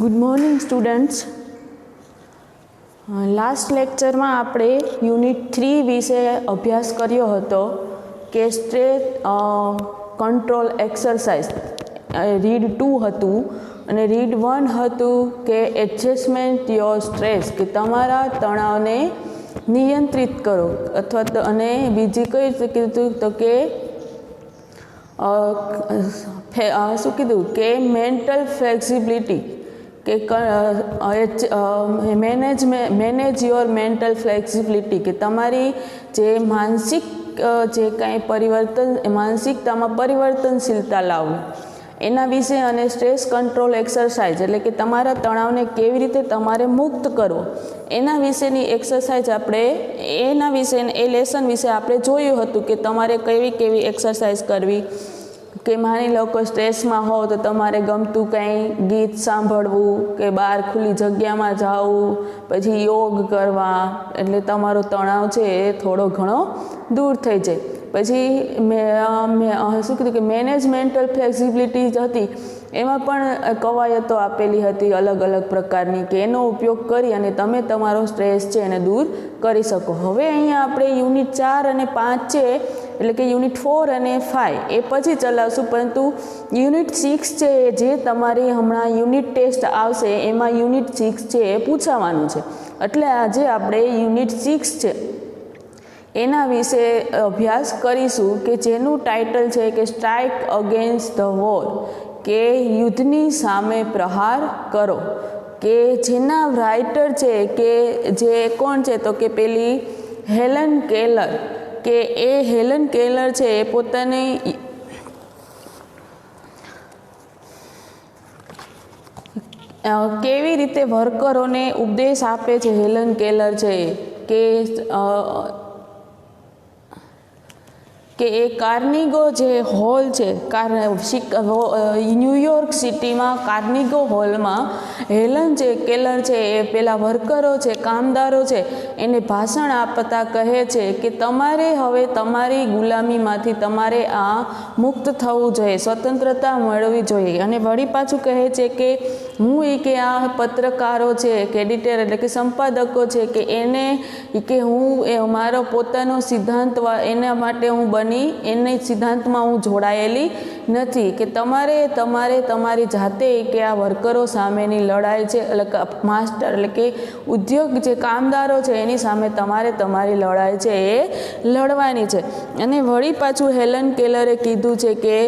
Good morning students. Last લેક્ચરમાં આપણે unit 3 વિશે અભ્યાસ કર્યો હતો કે સ્ટ્રેસ કંટ્રોલ એક્સરસાઇઝ. રીડ 2 હતું અને રીડ 1 હતું કે એડજસ્ટમેન્ટ યોર સ્ટ્રેસ, કે તમારા તણાવને નિયંત્રિત કરો, અથવા તો અને બીજી કઈ કીધું તો કે શું કીધું કે મેન્ટલ ફ્લેક્સિબિલિટી, કે મેનેજ યોર મેન્ટલ ફ્લેક્સિબિલિટી, કે તમારી જે માનસિક જે કાંઈ માનસિકતામાં પરિવર્તનશીલતા લાવવું એના વિશે, અને સ્ટ્રેસ કંટ્રોલ એક્સરસાઇઝ એટલે કે તમારા તણાવને કેવી રીતે તમારે મુક્ત કરવો એના વિશેની એક્સરસાઇઝ એના વિશે એ લેસન વિશે આપણે જોયું હતું કે તમારે કેવી કેવી એક્સરસાઇઝ કરવી. કે માની લો કે સ્ટ્રેસમાં હો તો તમારે ગમતું કંઈ ગીત સાંભળવું, કે બહાર ખુલ્લી જગ્યામાં જવું, પછી યોગ કરવા, એટલે તમારો તણાવ છે એ થોડો ઘણો દૂર થઈ જાય. પછી શું કીધું કે મેનેજ મેન્ટલ ફ્લેક્સિબિલિટી હતી, એમાં પણ કવાયતો આપેલી હતી અલગ અલગ પ્રકારની, કે એનો ઉપયોગ કરી અને તમે તમારો સ્ટ્રેસ છે એને દૂર કરી શકો. હવે અહીંયા આપણે યુનિટ 4 અને 5 છે, એટલે કે યુનિટ 4 અને 5 એ પછી ચલાવશું, પરંતુ યુનિટ 6 છે જે તમારી હમણાં યુનિટ ટેસ્ટ આવશે એમાં યુનિટ 6 છે એ પૂછાવાનું છે. એટલે આજે આપણે યુનિટ 6 છે એના વિશે અભ્યાસ કરીશું, કે જેનું ટાઇટલ છે કે સ્ટ્રાઇક અગેન્સ્ટ ધ વોર, કે યુદ્ધની સામે પ્રહાર કરો. કે જેના રાઇટર છે કે જે કોણ છે તો કે પેલી હેલન કેલર, કે એ હેલન કેલર છે એ પોતાની કેવી રીતે વર્કરોને ઉપદેશ આપે છે. હેલન કેલર છે કે એ કાર્નિગો જે હોલ છે, ન્યુયોર્ક સિટીમાં કાર્નિગો હોલમાં હેલન જે કેલર છે એ પેલા વર્કરો છે, કામદારો છે, એને ભાષણ આપતા કહે છે કે તમારે હવે તમારી ગુલામીમાંથી તમારે આ મુક્ત થવું જોઈએ, સ્વતંત્રતા મળવી જોઈએ. અને વળી પાછું કહે છે કે હું કે આ પત્રકારો છે કે એડિટર એટલે કે સંપાદકો છે કે એને કે હું મારો પોતાનો સિદ્ધાંત એના માટે હું એને સિદ્ધાંતમાં હું જોડાયેલી નથી, કે તમારે તમારી જાતે કે આ વર્કરો સામેની લડાઈ છે, એટલે કે માસ્ટર એટલે કે ઉદ્યોગ જે કામદારો છે એની સામે તમારે તમારી લડાઈ છે એ લડવાની છે. અને વળી પાછું હેલન કેલરે કીધું છે કે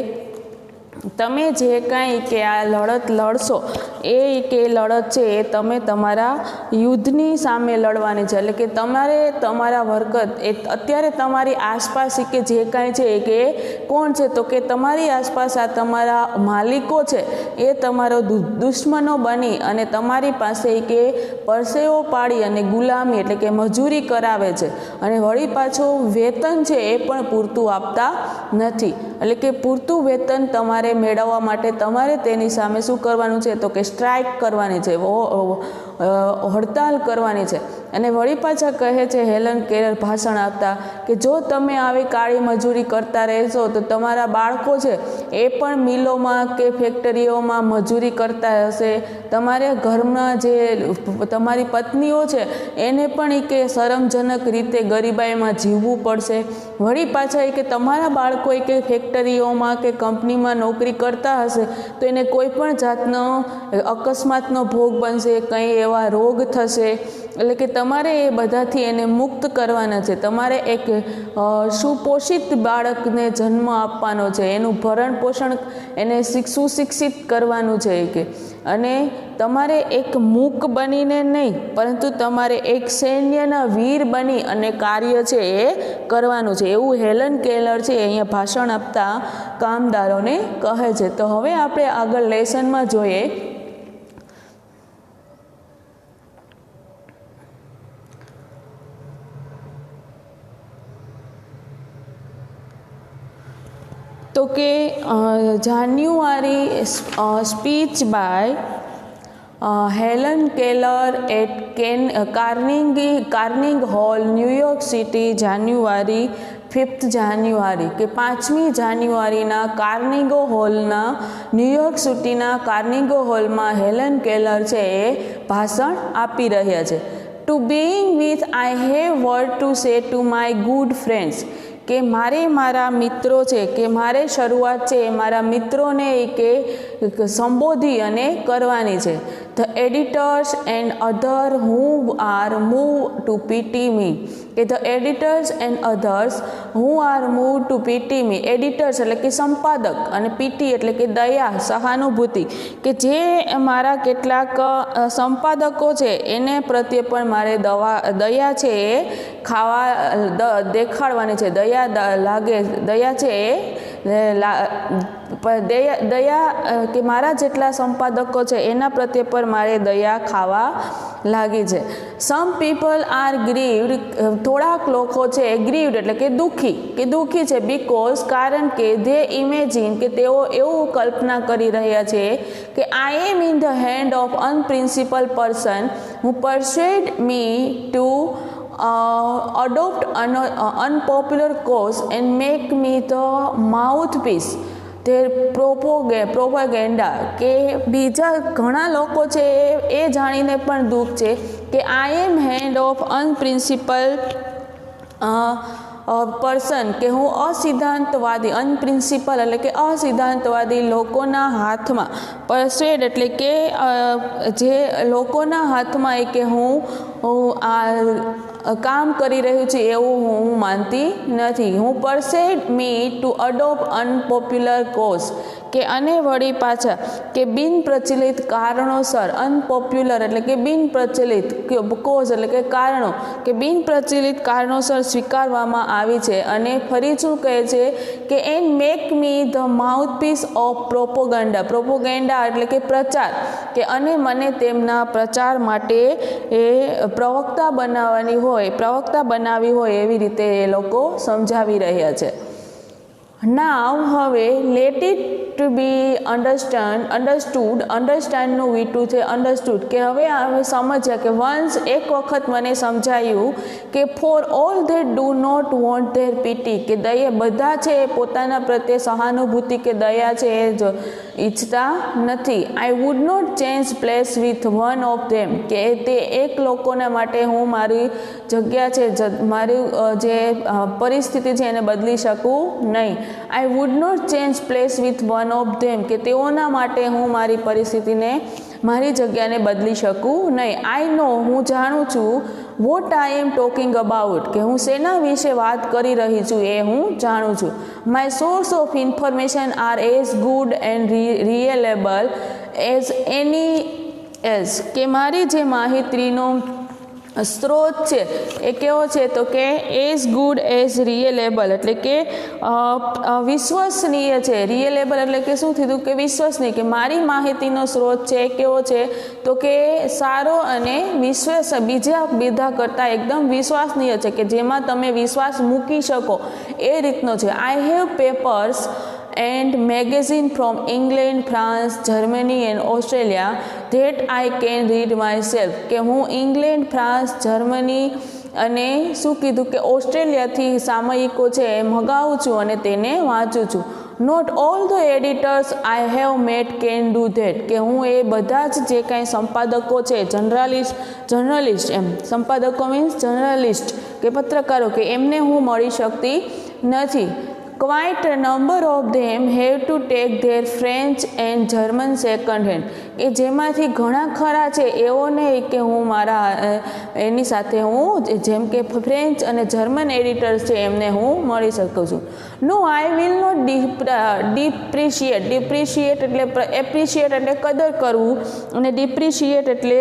તમે જે કાંઈ કે આ લડત લડશો એ કે લડત છે એ તમે તમારા યુદ્ધની સામે લડવાની છે. એટલે કે તમારે તમારા વર્કર એ અત્યારે તમારી આસપાસ કે જે કાંઈ છે કે કોણ છે તો કે તમારી આસપાસ આ તમારા માલિકો છે એ તમારો દુશ્મનો બની અને તમારી પાસે કે પરસેવો પાડી અને ગુલામી એટલે કે મજૂરી કરાવે છે, અને વળી પાછું વેતન છે એ પણ પૂરતું આપતા નથી. એટલે કે પૂરતું વેતન તમારે મેળવવા માટે તમારે તેની સામે શું કરવાનું છે તો કે સ્ટ્રાઇક કરવાની છે, હડતાલ કરવાની છે. અને વળી પાછા કહે છે હેલન કેલર ભાષણ આપતા કે જો તમે આવી કાળી મજૂરી કરતા રહેશો તો તમારા બાળકો છે એ પણ મિલોમાં કે ફેક્ટરીઓમાં મજૂરી કરતા હશે, તમારે ઘરમાં જે તમારી પત્નીઓ છે એને પણ કે શરમજનક રીતે ગરીબાઈમાં જીવવું પડશે. વળી પાછા કે તમારા બાળકો કે ફેક્ટરીઓમાં કે કંપનીમાં નોકરી કરતા હશે તો એને કોઈ પણ જાતનો અકસ્માતનો ભોગ બનશે, કંઈ એવા રોગ થશે. એટલે કે તમારે એ બધાથી એને મુક્ત કરવાના છે. તમારે એક સુપોષિત બાળકને જન્મ આપવાનો છે, એનું ભરણ પોષણ એને સુશિક્ષિત કરવાનું છે કે, અને તમારે એક મૂક બનીને નહીં પરંતુ તમારે એક સૈન્યના વીર બની અને કાર્ય છે એ કરવાનું છે, એવું હેલન કેલર છે અહીંયા ભાષણ આપતા કામદારોને કહે છે. તો હવે આપણે આગળ લેસનમાં જોઈએ તો કે January speech by Helen Keller at Carnegie hall New York city January 5th જાન્યુઆરી કે 5મી જાન્યુઆરીના કાર્નિગો હોલના ન્યુયોર્ક સિટીના કાર્નિગો હોલમાં હેલન કેલર છે એ ભાષણ આપી રહ્યા છે. To being with I have word to say to my good friends કે મારા મિત્રો છે કે મારે શરૂઆત છે મારા મિત્રોને કે સંબોધી અને કરવાની છે. The editors and other who are move to pity me કે the editors and others who are move to pity me. Editors એટલે કે સંપાદક અને પીટી એટલે કે દયા સહાનુભૂતિ કે જે મારા કેટલાક સંપાદકો છે એને પ્રત્યે પણ મારે દયા છે એ દેખાડવાની છે. દયા છે એ દયા કે મારા જેટલા સંપાદકો છે એના પ્રત્યે પણ મારે દયા ખાવા લાગી છે. સમ પીપલ આર ગ્રીવડ થોડાક લોકો છે ગ્રીવડ એટલે કે દુઃખી છે બીકોઝ કારણ કે ધે ઇમેજિન કે તેઓ એવું કલ્પના કરી રહ્યા છે કે I am in the hand of unprincipled person who persuaded me to adopt an unpopular cause and make me the mouthpiece their propaganda કે બીજા ઘણા લોકો છે એ જાણીને પણ દુઃખ છે કે I M hand of unprincipled person કે હું અસિદ્ધાંતવાદી અનપ્રિન્સિપલ એટલે કે અસિદ્ધાંતવાદી લોકોના હાથમાં પરસ્યુડ એટલે કે જે લોકોના હાથમાં એ કે હું આ કામ કરી રહ્યું છે એવું હું માનતી નથી. હું persuaded me to adopt unpopular cause કે અને વળી પાછા કે બિનપ્રચલિત કારણોસર અનપોપ્યુલર એટલે કે બિનપ્રચલિત કોઝ એટલે કે કારણો કે બિનપ્રચલિત કારણોસર સ્વીકારવામાં આવી છે. અને ફરી શું કહે છે કે and make me the માઉથપીસ of propaganda એટલે કે પ્રચાર કે અને મને તેમના પ્રચાર માટે એ પ્રવક્તા બનાવી હોય એવી રીતે એ લોકો સમજાવી રહ્યા છે. નાવ હવે લેટ ઇટ બી અન્ડરસ્ટૂડનું વીટું છે અન્ડરસ્ટૂડ કે હવે સમજ્યા કે વન્સ એક વખત મને સમજાયું કે for all they do not want their pity કે બધા છે પોતાના પ્રત્યે સહાનુભૂતિ કે દયા છે એ ઈચ્છતા નથી. I would not change place with one of them કે તે એક લોકોના માટે હું મારી જગ્યા છે મારી જે પરિસ્થિતિ છે એને બદલી શકું નહીં. I would not change place with one of them કે તેઓના માટે હું મારી પરિસ્થિતિને મારી જગ્યાને બદલી શકું નહીં. આઈ નો હું જાણું છું what I am talking about કે હું શેના વિશે વાત કરી રહી છું એ હું જાણું છું. My source of information are as good and reliable as any as કે મારી જે માહિતીનો સ્ત્રોત છે એ કેવો છે તો કે એઝ ગુડ એઝ રિયલેબલ એટલે કે વિશ્વસનીય છે. રિયલેબલ એટલે કે શું થયું કે વિશ્વસનીય કે મારી માહિતીનો સ્ત્રોત છે એ કેવો છે તો કે સારો અને બીજા કરતાં એકદમ વિશ્વસનીય છે કે જેમાં તમે વિશ્વાસ મૂકી શકો એ રીતનો છે. I have papers and magazine from England, France, Germany and Australia that I can read myself કે હું ઇંગ્લેન્ડ ફ્રાન્સ જર્મની અને શું કીધું કે ઓસ્ટ્રેલિયાથી સામયિકો છે એ મગાવું છું અને તેને વાંચું છું. Not all the editors I have met can do that કે હું એ બધા જ જે કાંઈ સંપાદકો છે જર્નલિસ્ટ એમ સંપાદકો મીન્સ જર્નલિસ્ટ કે પત્રકારો કે એમને હું મળી શકતી નથી. Quite a number of them have to take their French and German second hand કે જેમાંથી ઘણા ખરા છે એઓને કે હું મારા એની સાથે હું જેમ કે ફ્રેન્ચ અને જર્મન એડિટર્સ છે એમને હું મળી શકું છું. નો આઈ વિલ નોટ ડિપ્રિશિએટ એટલે એપ્રિશિએટ એટલે કદર કરવું અને ડિપ્રિશિએટ એટલે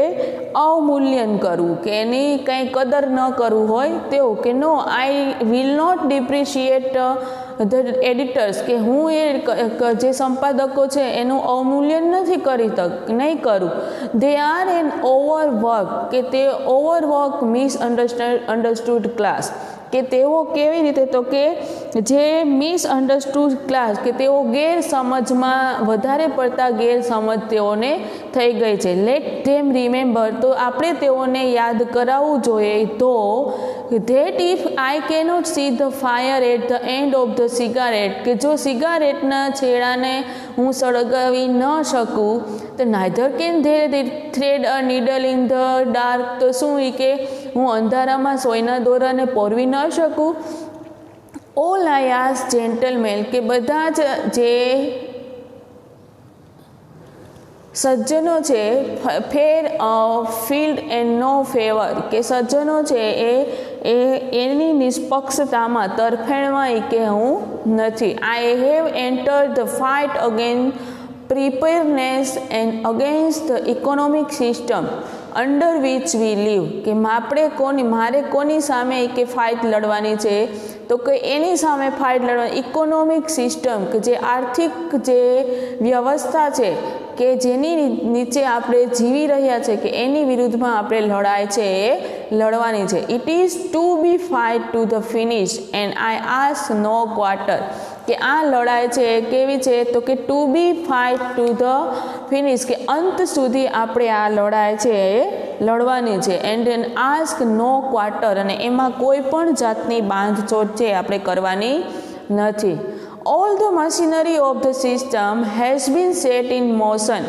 અવમૂલ્યન કરવું કે એની કંઈ કદર ન કરવું હોય તેવું કે no I will not depreciate the editors કે હું એ જે સંપાદકો છે એનું અવમૂલ્યન નહીં કરું. દે આર એન ઓવરવર્ક કે તે ઓવરવર્ક મિસઅન્ડરસ્ટૂડ ક્લાસ કે તેઓ કેવી રીતે તો કે જે મિસઅન્ડરસ્ટુડ ક્લાસ કે તેઓ ગેરસમજમાં વધારે પડતા ગેરસમજ તેઓને થઈ ગઈ છે. લેટ ધેમ રિમેમ્બર, તો આપણે તેઓને યાદ કરાવવું જોઈએ તો that if I cannot see the fire at the end of the cigarette, કે જો સિગારેટના છેડાને હું સળગાવી ન શકું તો neither can they thread a needle in the dark, તો શું કે હું અંધારામાં સોયના દોરાને પોરવી ન શકું. ઓલ આઈ આસ્ક જેન્ટલમેન, કે બધા જ જે સજ્જનો છે, fair field and no favour, કે સજ્જનો છે એની નિષ્પક્ષતામાં તરફેણમાં કે હું નથી. I have entered the fight against preparedness and against the economic system under which we live, કે મારે કોની સામે કે ફાઇટ લડવાની છે, તો કે એની સામે ફાઇટ લડવાની ઇકોનોમિક સિસ્ટમ, કે જે આર્થિક જે વ્યવસ્થા છે કે જેની નીચે આપણે જીવી રહ્યા છે, કે એની વિરુદ્ધમાં આપણે લડાઈ છે એ લડવાની છે. It is to be fight to the finish and I ask no quarter, કે આ લડાઈ છે કેવી છે, તો કે to be fight to the finish, કે અંત સુધી આપણે આ લડાઈ છે એ લડવાની છે. And an ask no quarter, અને એમાં કોઈ પણ જાતની બાંધછોડ છે આપણે કરવાની નથી. All the machinery of the system has been set in motion,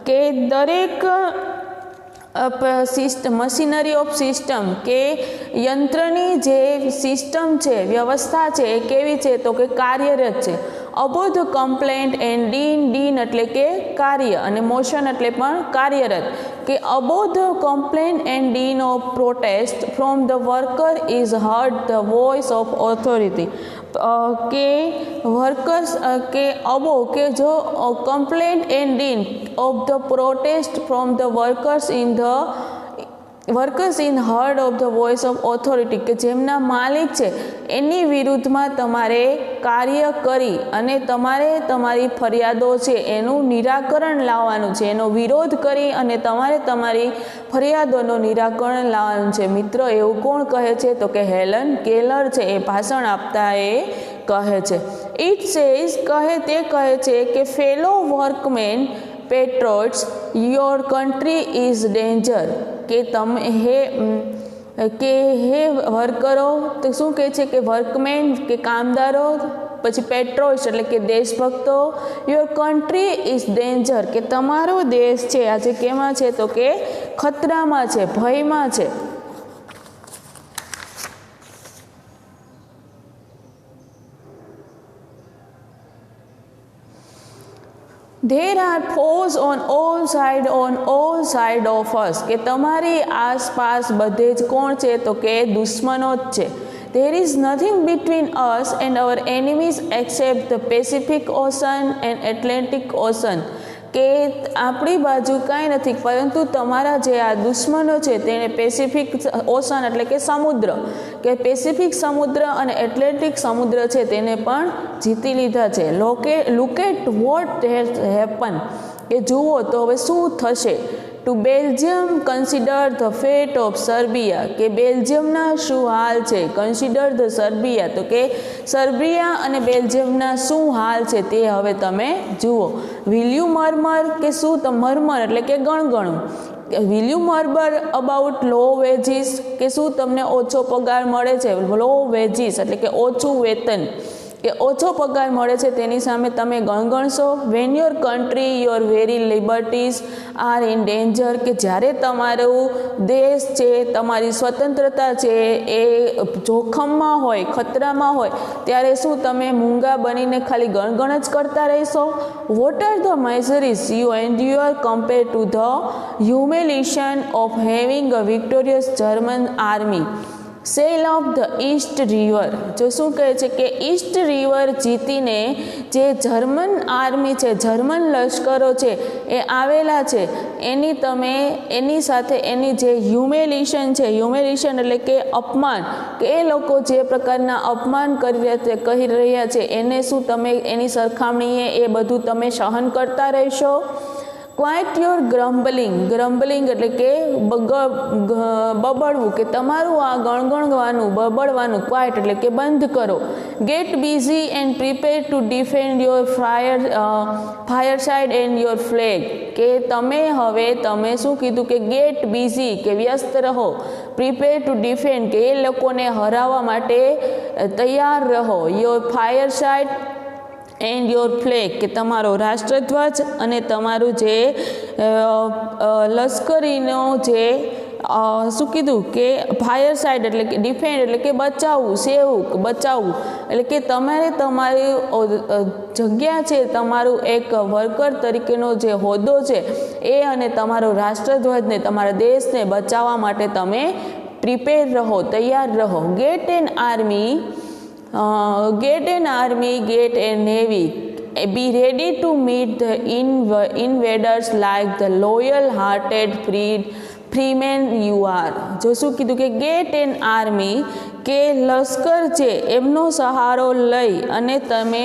કે દરેક મશીનરી ઓફ સિસ્ટમ, કે યંત્રની જે સિસ્ટમ છે, વ્યવસ્થા છે એ કેવી છે, તો કે કાર્યરત છે. Above the complaint and din એટલે કે કાર્ય, અને મોશન એટલે પણ કાર્યરત, કે above the complaint and din of protest from the worker is heard the voice of authority, કે વર્કર્સ કે અબોવ, કે જો complaint and din of the protest from the workers in heard of the voice of authority, કે જેમના માલિક છે એની વિરુદ્ધમાં તમારે કાર્ય કરી અને તમારે તમારી ફરિયાદો છે એનું નિરાકરણ લાવવાનું છે, એનો વિરોધ કરી અને તમારે તમારી ફરિયાદોનું નિરાકરણ લાવવાનું છે. મિત્રો એવું કોણ કહે છે, તો કે હેલન કેલર છે એ ભાષણ આપતા એ કહે છે. ઇટ સેઝ, તે કહે છે કે fellow workmen patriots your country is danger, કે તમે હે વર્કરો, તો શું કહે છે કે વર્કમેન કે કામદારો, પછી પેટ્રોલ્સ એટલે કે દેશભક્તો, યોર કન્ટ્રી ઇઝ ડેન્જર, કે તમારો દેશ છે આજે કેમાં છે, તો કે ખતરામાં છે, ભયમાં છે. There are foes on all side of us, કે તમારી આસપાસ બધે જ કોણ છે, તો કે દુશ્મનો જ છે. There is nothing between us and our enemies except the Pacific Ocean and Atlantic Ocean, કે આપણી બાજુ કાંઈ નથી પરંતુ તમારા જે આ દુશ્મનો છે તેને પેસિફિક ઓશન એટલે કે સમુદ્ર, કે પેસિફિક સમુદ્ર અને એટલેન્ટિક સમુદ્ર છે તેને પણ જીતી લીધા છે. Look at what has happen, કે જુઓ તો હવે શું થશે. To Belgium consider the fate of Serbia, કે બેલ્જિયમના શું હાલ છે. કન્સિડર ધ સર્બિયા, તો કે સર્બિયા અને બેલ્જિયમના શું હાલ છે તે હવે તમે જુઓ. વિલ યુ મર્મર, કે શું મર્મર એટલે કે ગણગણું. Will you murmur about low wages, કે શું તમને ઓછો પગાર મળે છે. લો વેજીસ એટલે કે ઓછું વેતન, કે ઓછો પગાર મળે છે તેની સામે તમે ગણગણશો. When your country your very liberties are in danger, કે જ્યારે તમારું દેશ છે, તમારી સ્વતંત્રતા છે એ જોખમમાં હોય, ખતરામાં હોય, ત્યારે શું તમે મૂંગા બનીને ખાલી ગણગણ જ કરતા રહેશો. What are the miseries you endure compare to the humiliation of having a victorious German army sail of the East River. જો શું કહે છે કે ઈસ્ટ રિવર જીતીને જે જર્મન આર્મી છે, જર્મન લશ્કરો છે એ આવેલા છે, એની સાથે એની જે હ્યુમિલિએશન છે, હ્યુમિલિએશન એટલે કે અપમાન, કે એ લોકો જે પ્રકારના અપમાન કહી રહ્યા છે એને શું તમે એની સરખામણીએ એ બધું તમે સહન કરતા રહેશો. ક્વાઇટ યોર ગ્રમ્બલિંગ એટલે કે બબડવું, કે તમારું આ ગણગણવાનું બબડવાનું ક્વાઇટ એટલે કે બંધ કરો. Get busy and prepare to defend your fireside and your flag, કે તમે શું કીધું કે ગેટ બિઝી કે વ્યસ્ત રહો, પ્રિપેર ટુ ડિફેન્ડ કે એ લોકોને હરાવવા માટે તૈયાર રહો, your fireside and your flag કે તમારો રાષ્ટ્રધ્વજ અને તમારું જે લશ્કરીનો જે શું કીધું કે ફાયર સાઇડ એટલે કે ડિફેન્ડ એટલે કે બચાવવું એટલે કે તમારે તમારી જગ્યા છે, તમારું એક વર્કર તરીકેનો જે હોદ્દો છે એ અને તમારો રાષ્ટ્રધ્વજને તમારા દેશને બચાવવા માટે તમે પ્રિપેર રહો, તૈયાર રહો. Get an army, get a navy, be ready to meet the invaders like the loyal hearted freemen you are. જો શું કીધું કે ગેટ એન આર્મી કે લશ્કર છે એમનો સહારો લઈ અને તમે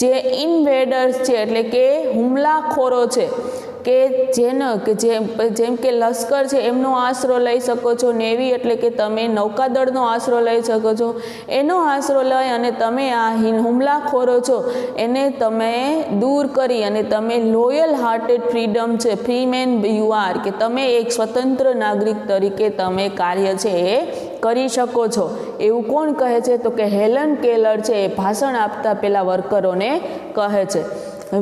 જે ઇન્વેડર્સ છે એટલે કે હુમલાખોરો છે કે જેમ કે લશ્કર છે એમનો આશરો લઈ શકો છો. નેવી એટલે કે તમે નૌકાદળનો આશરો લઈ શકો છો, એનો આશરો લઈ અને તમે આ હુમલાખોરો છો એને તમે દૂર કરી અને તમે loyal hearted freeman you are કે તમે એક સ્વતંત્ર નાગરિક તરીકે તમે કાર્ય છે એ કરી શકો છો. એવું કોણ કહે છે? તો કે હેલન કેલર છે એ ભાષણ આપતા પેલા વર્કરોને કહે છે.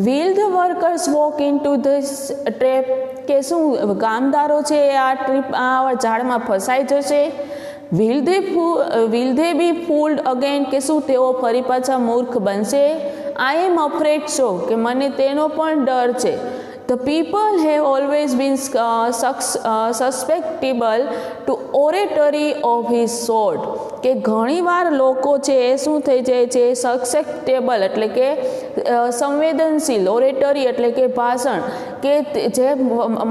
Will the workers walk into this trap? કે શું કામદારો છે આ ઝાડમાં ફસાઈ જશે? Will they be fooled again? કે શું તેઓ ફરી પાછા મૂર્ખ બનશે? I am afraid so, કે મને તેનો પણ ડર છે. The people have always been susceptible to oratory of his sort, કે ઘણીવાર લોકો છે એ શું થઈ જાય છે સસેપ્ટેબલ એટલે કે સંવેદનશીલ, ઓરેટરી એટલે કે ભાષણ, કે જે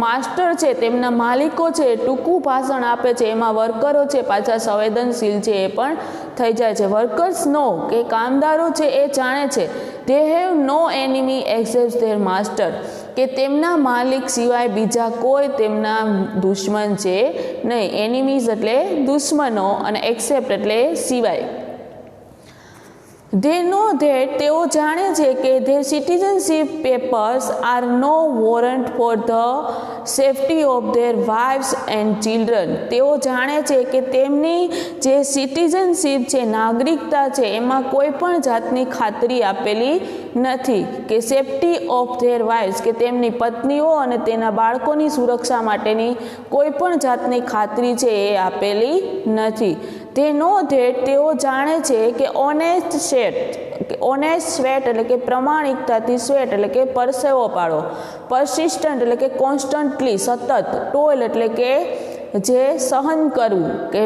માસ્ટર છે તેમના માલિકો છે ટૂંકું ભાષણ આપે છે એમાં વર્કરો છે પાછા સંવેદનશીલ છે એ પણ થઈ જાય છે. વર્કર્સ નો કે કામદારો છે એ જાણે છે they have no enemy except their master, કે તેમના માલિક સિવાય બીજા કોઈ તેમના દુશ્મન છે નહીં. એનિમીઝ એટલે દુશ્મનો અને એક્સેપ્ટ એટલે સિવાય. They know that તેઓ જાણે છે કે their citizenship papers are no warrant for the safety of their wives and children. તેઓ જાણે છે કે તેમની જે સિટીઝનશીપ છે, નાગરિકતા છે, એમાં કોઈ પણ જાતની ખાતરી આપેલી નથી, કે સેફટી ઓફ ધેર વાઇવ્સ કે તેમની પત્નીઓ અને તેના બાળકોની સુરક્ષા માટેની કોઈ પણ જાતની ખાતરી છે એ આપેલી નથી. તે નો ધેટ તેઓ જાણે છે કે ઓનેસ્ટ સ્વેટ એટલે કે પ્રમાણિકતાથી સ્વેટ એટલે કે પરસેવો પાડો, પરસિસ્ટન્ટ એટલે કે કોન્સ્ટન્ટલી સતત, ટોલ એટલે કે જે સહન કરવું, કે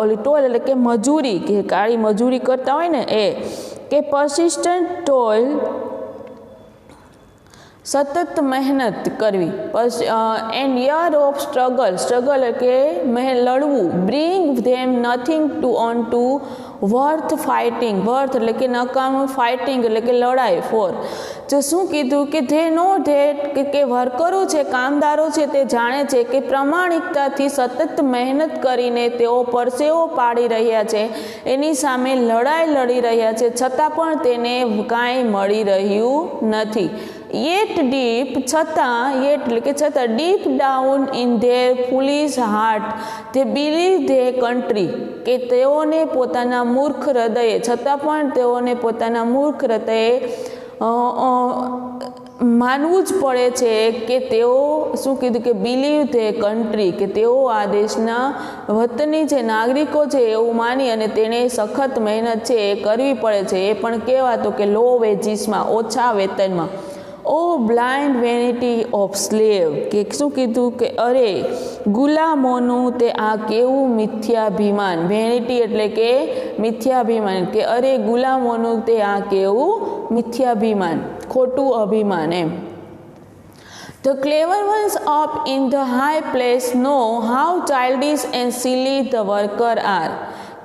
ઓલી ટોલ એટલે કે મજૂરી, કે કાળી મજૂરી કરતા હોય ને એ, કે પરસિસ્ટન્ટ ટોલ સતત મહેનત કરવી. એન્ડ યર ઓફ સ્ટ્રગલ કે લડવું. Bring them nothing to on two worth fighting, worth એટલે કે નકામું, ફાઇટિંગ એટલે કે લડાઈ ફોર. જો શું કીધું કે ધે નો ધેટ કે વર્કરો છે, કામદારો છે તે જાણે છે કે પ્રમાણિકતાથી સતત મહેનત કરીને તેઓ પરસેવો પાડી રહ્યા છે, એની સામે લડાઈ લડી રહ્યા છે, છતાં પણ તેને કાંઈ મળી રહ્યું નથી. યેટ એટલે કે છતાં deep down in their foolish heart they believe they country, કે તેઓને પોતાના મૂર્ખ હૃદયે, છતાં પણ તેઓને પોતાના મૂર્ખ હૃદયે માનવું જ પડે છે કે તેઓ શું કીધું કે બિલીવ ધે કન્ટ્રી, કે તેઓ આ દેશના વતની જે નાગરિકો છે એવું માની અને તેને સખત મહેનત છે એ કરવી પડે છે, એ પણ કહેવાતો કે લો વેજીસમાં, ઓછા વેતનમાં. ઓ બ્લાઇન્ડ વેનિટી ઓફ સ્લેવ, કે શું કીધું કે અરે ગુલામોનું તે આ કેવું મિથ્યાભિમાન. વેનિટી એટલે કે મિથ્યાભિમાન, કે અરે ગુલામોનું તે આ કેવું મિથ્યાભિમાન, ખોટું અભિમાન એમ. The clever ones up in the high place know how childish and silly the worker are,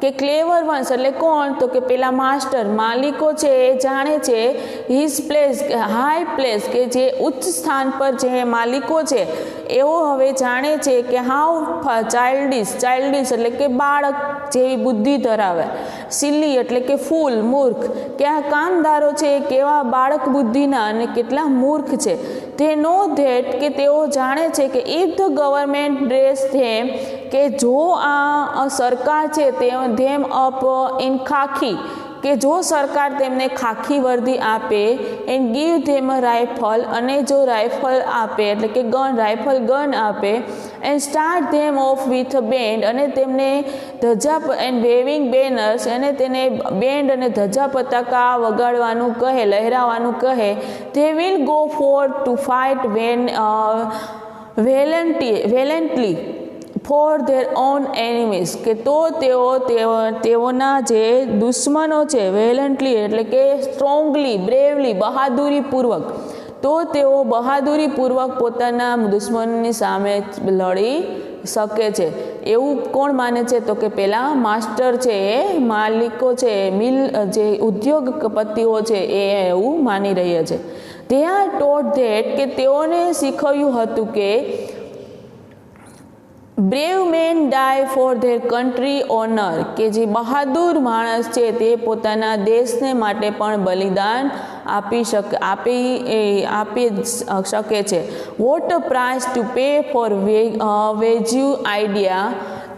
કે ક્લેવર વન્સ એટલે કોણ, તો કે પેલા માસ્ટર માલિકો છે એ જાણે છે હિઝ પ્લેસ હાઈ પ્લેસ કે જે ઉચ્ચ સ્થાન પર જે માલિકો છે એવો હવે જાણે છે કે હાઉ ચાઇલ્ડિશ એટલે કે બાળક જેવી બુદ્ધિ ધરાવે, સિલી એટલે કે ફૂલ મૂર્ખ, કે આ કામદારો છે કેવા બાળક બુદ્ધિના અને કેટલા મૂર્ખ છે. ધે નો ધેટ કે તેઓ જાણે છે કે ઇફ ધ ગવર્મેન્ટ ડ્રેસ ધેમ કે જો આ સરકાર છે તે ધેમ અપ ઇન ખાખી કે જો સરકાર તેમને ખાખી વર્દી આપે, and give them a rifle અને જો રાઇફલ આપે એટલે કે રાઇફલ ગન આપે, and start them of with a band અને તેમને ધજા એન્ડ વેવિંગ બેનર્સ અને તેને બેન્ડ અને ધજા પતાકા વગાડવાનું કહે, લહેરાવાનું કહે, they will go for to fight valiantly for their own enemies કે તો તેઓના જે દુશ્મનો છે વેલેન્ટલી એટલે કે સ્ટ્રોંગલી, બ્રેવલી, બહાદુરીપૂર્વક, તો તેઓ બહાદુરીપૂર્વક પોતાના દુશ્મનની સામે લડી શકે છે. એવું કોણ માને છે, તો કે પેલા માસ્ટર છે એ માલિકો છે મિલ જે ઉદ્યોગપતિઓ છે એ એવું માની રહ્યા છે. ધે આર ટોટ ધેટ કે તેઓને શીખવ્યું હતું કે brave men die for their country honour કે જે બહાદુર માણસ છે તે પોતાના દેશને માટે પણ બલિદાન આપી શકે છે. What a price to pay for vague idea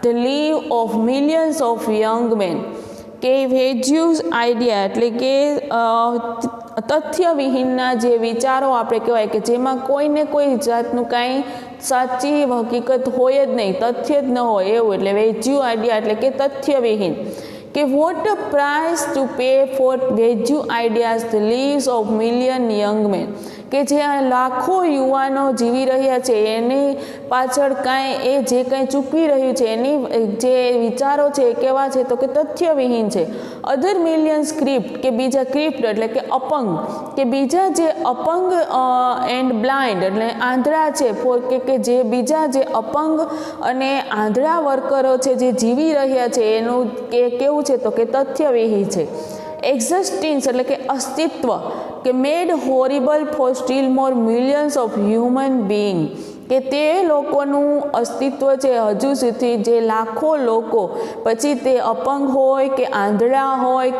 the lives of millions of young men કે વેજ્યુઝ આઈડિયા એટલે કે તથ્ય વિહીનના જે વિચારો આપણે કહેવાય કે જેમાં કોઈને કોઈ જાતનું કાંઈ સાચી હકીકત હોય જ નહીં, તથ્ય જ ન હોય એવું, એટલે વેજ્યુ આઈડિયા એટલે કે તથ્ય વિહીન. કે what a price to pay for vague ideas the lives of million young men કે જે લાખો યુવાનો જીવી રહ્યા છે એની પાછળ કાંઈ એ જે કંઈ ચૂકવી રહ્યું છે એની જે વિચારો છે એ કેવા છે, તો કે તથ્યવિહીન છે. અધર મિલિયન સ્ક્રિપ્ટ કે બીજા ક્રિપ્ટ એટલે કે અપંગ કે બીજા જે અપંગ એન્ડ બ્લાઇન્ડ એટલે આંધળા છે ફોર કે જે બીજા જે અપંગ અને આંધળા વર્કરો છે જે જીવી રહ્યા છે એનું કે કેવું છે, તો કે તથ્યવિહીન છે. એક્ઝિસ્ટન્સ એટલે કે અસ્તિત્વ કે made horrible for still more millions of human being કે તે લોકોનું અસ્તિત્વ છે હજુ સુધી જે લાખો લોકો પછી તે અપંગ હોય કે આંધળા હોય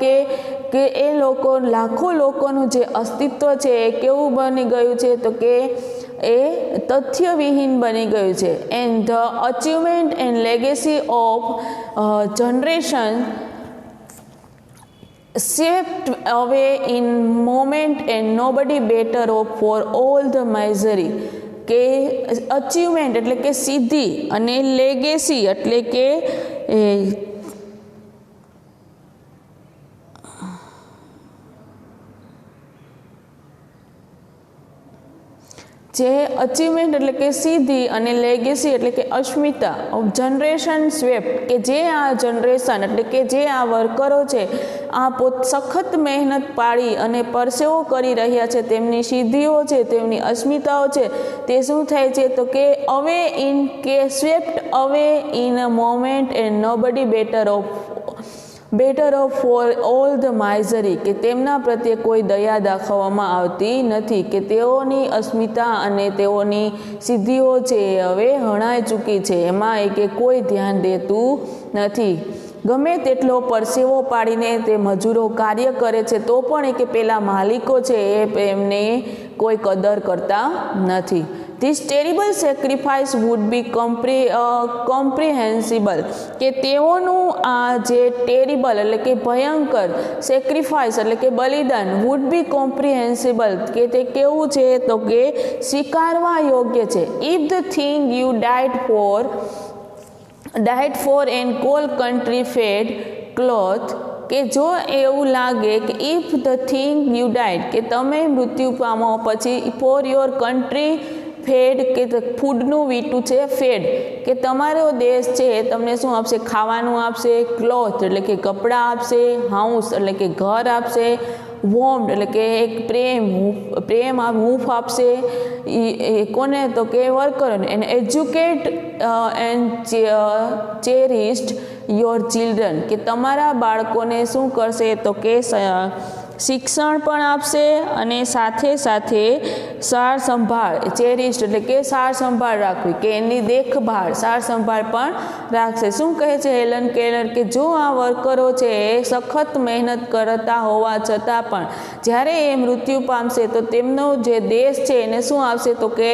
કે એ લોકો લાખો લોકોનું જે અસ્તિત્વ છે એ કેવું બની ગયું છે, તો કે એ તથ્યવિહીન બની ગયું છે. And the achievement and legacy of generation swept away in moment and nobody better off for all the misery કે અચીવમેન્ટ એટલે કે સિદ્ધિ અને લેગેસી એટલે કે જે અચીવમેન્ટ એટલે કે સિદ્ધિ અને લેગેસી એટલે કે અસ્મિતા ઓફ જનરેશન સ્વેપ્ટ કે જે આ જનરેશન એટલે કે જે આ વર્કરો છે આ સખત મહેનત પાડી અને પરસેવો કરી રહ્યા છે, તેમની સિદ્ધિઓ છે, તેમની અસ્મિતાઓ છે, તે શું થાય છે, તો કે અવે ઇન કે swept away in a moment and nobody better off for all the misery કે તેમના પ્રત્યે કોઈ દયા દાખવવામાં આવતી નથી કે તેઓની અસ્મિતા અને તેઓની સિદ્ધિઓ છે હવે હણાઈ ચૂકી છે, એમાં કે કોઈ ધ્યાન દેતું નથી. ગમે તેટલો પરસેવો પાડીને તે મજૂરો કાર્ય કરે છે તો પણ કે પેલા માલિકો છે એ એમને કોઈ કદર કરતા નથી. This terrible sacrifice would be comprehensible કે તેઓનું આ જે ટેરિબલ એટલે કે ભયંકર સેક્રિફાઈસ એટલે કે બલિદાન વુડ બી કોમ્પ્રિહેન્સિબલ કે તે કેવું છે, તો કે સ્વીકારવા યોગ્ય છે. If the thing you died for and call country fade cloth કે જો એવું લાગે કે if the thing you died કે તમે મૃત્યુ પામો પછી ફોર યોર કન્ટ્રી ફેડ કે ફૂડનું વીટું છે ફેડ કે તમારો દેશ છે તમને શું આપશે, ખાવાનું આપશે, ક્લોથ એટલે કે કપડાં આપશે, હાઉસ એટલે કે ઘર આપશે, વોર્મ એટલે કે એક પ્રેમ હૂંફ આપશે કોને, તો કે વર્કરોને. And educate and cherished your children, કે તમારા બાળકોને શું કરશે તો કે શિક્ષણ પણ આપશે અને સાથે સાથે સાર સંભાળ, ચેરિસ્ડ એટલે કે સાર સંભાળ રાખવી, કે એની દેખભાળ સાર સંભાળ પણ રાખશે. શું કહે છે હેલન કેલર કે જો આ વર્કરો છે એ સખત મહેનત કરતા હોવા છતાં પણ જ્યારે એ મૃત્યુ પામશે તો તેમનો જે દેશ છે એને શું આપશે તો કે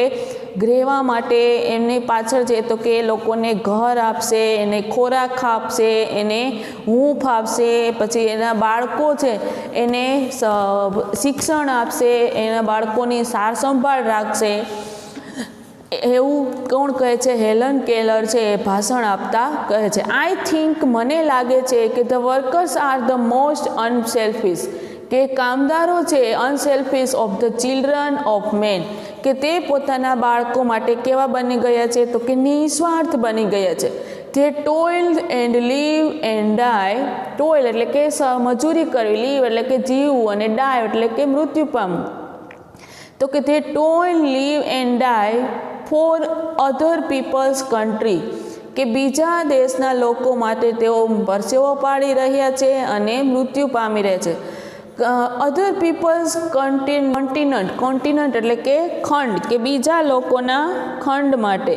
રહેવા માટે એમની પાછળ છે તો કે એ લોકોને ઘર આપશે, એને ખોરાક આપશે, એને હૂંફ આપશે, પછી એના બાળકો છે એને શિક્ષણ આપશે, એના બાળકોની સાર સંભાળ રાખશે. એવું કોણ કહે છે? હેલન કેલર છે એ ભાષણ આપતા કહે છે. આઈ થિંક, મને લાગે છે કે the workers are the most unselfish, કે કામદારો છે unselfish of the children of men, કે તે પોતાના બાળકો માટે કેવા બની ગયા છે તો કે નિસ્વાર્થ બની ગયા છે. તે ટોઇલ એન્ડ લીવ એન્ડ ડાય, ટોઇલ એટલે કે મજૂરી કરવી, લીવ એટલે કે જીવવું અને ડાય એટલે કે મૃત્યુ પામવું. તો કે તે toil live and die for other people's country, કે બીજા દેશના લોકો માટે તેઓ પરસેવો પાડી રહ્યા છે અને મૃત્યુ પામી રહ્યા છે. અધર પીપલ્સ કોન્ટિનન્ટ એટલે કે ખંડ, કે બીજા લોકોના ખંડ માટે.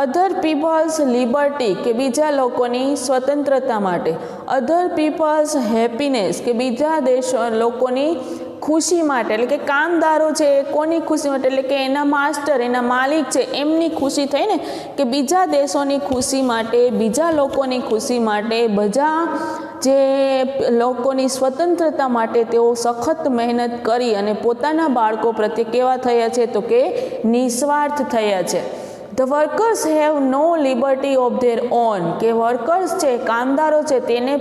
અધર પીપલ્સ લિબર્ટી, કે બીજા લોકોની સ્વતંત્રતા માટે. અધર પીપલ્સ હેપીનેસ, કે બીજા લોકોની ખુશી માટે. એટલે કે કામદારો છે એ કોની ખુશી માટે? એટલે કે એના માસ્ટર, એના માલિક છે એમની ખુશી થઈ ને, કે બીજા દેશોની ખુશી માટે, બીજા લોકોની ખુશી માટે, બધા જે લોકોની સ્વતંત્રતા માટે તેઓ સખત મહેનત કરી અને પોતાના બાળકો પ્રત્યે કેવા થયા છે તો કે નિસ્વાર્થ થયા છે. The workers have no liberty of their own, કે વર્કર્સ છે કામદારો છે તેને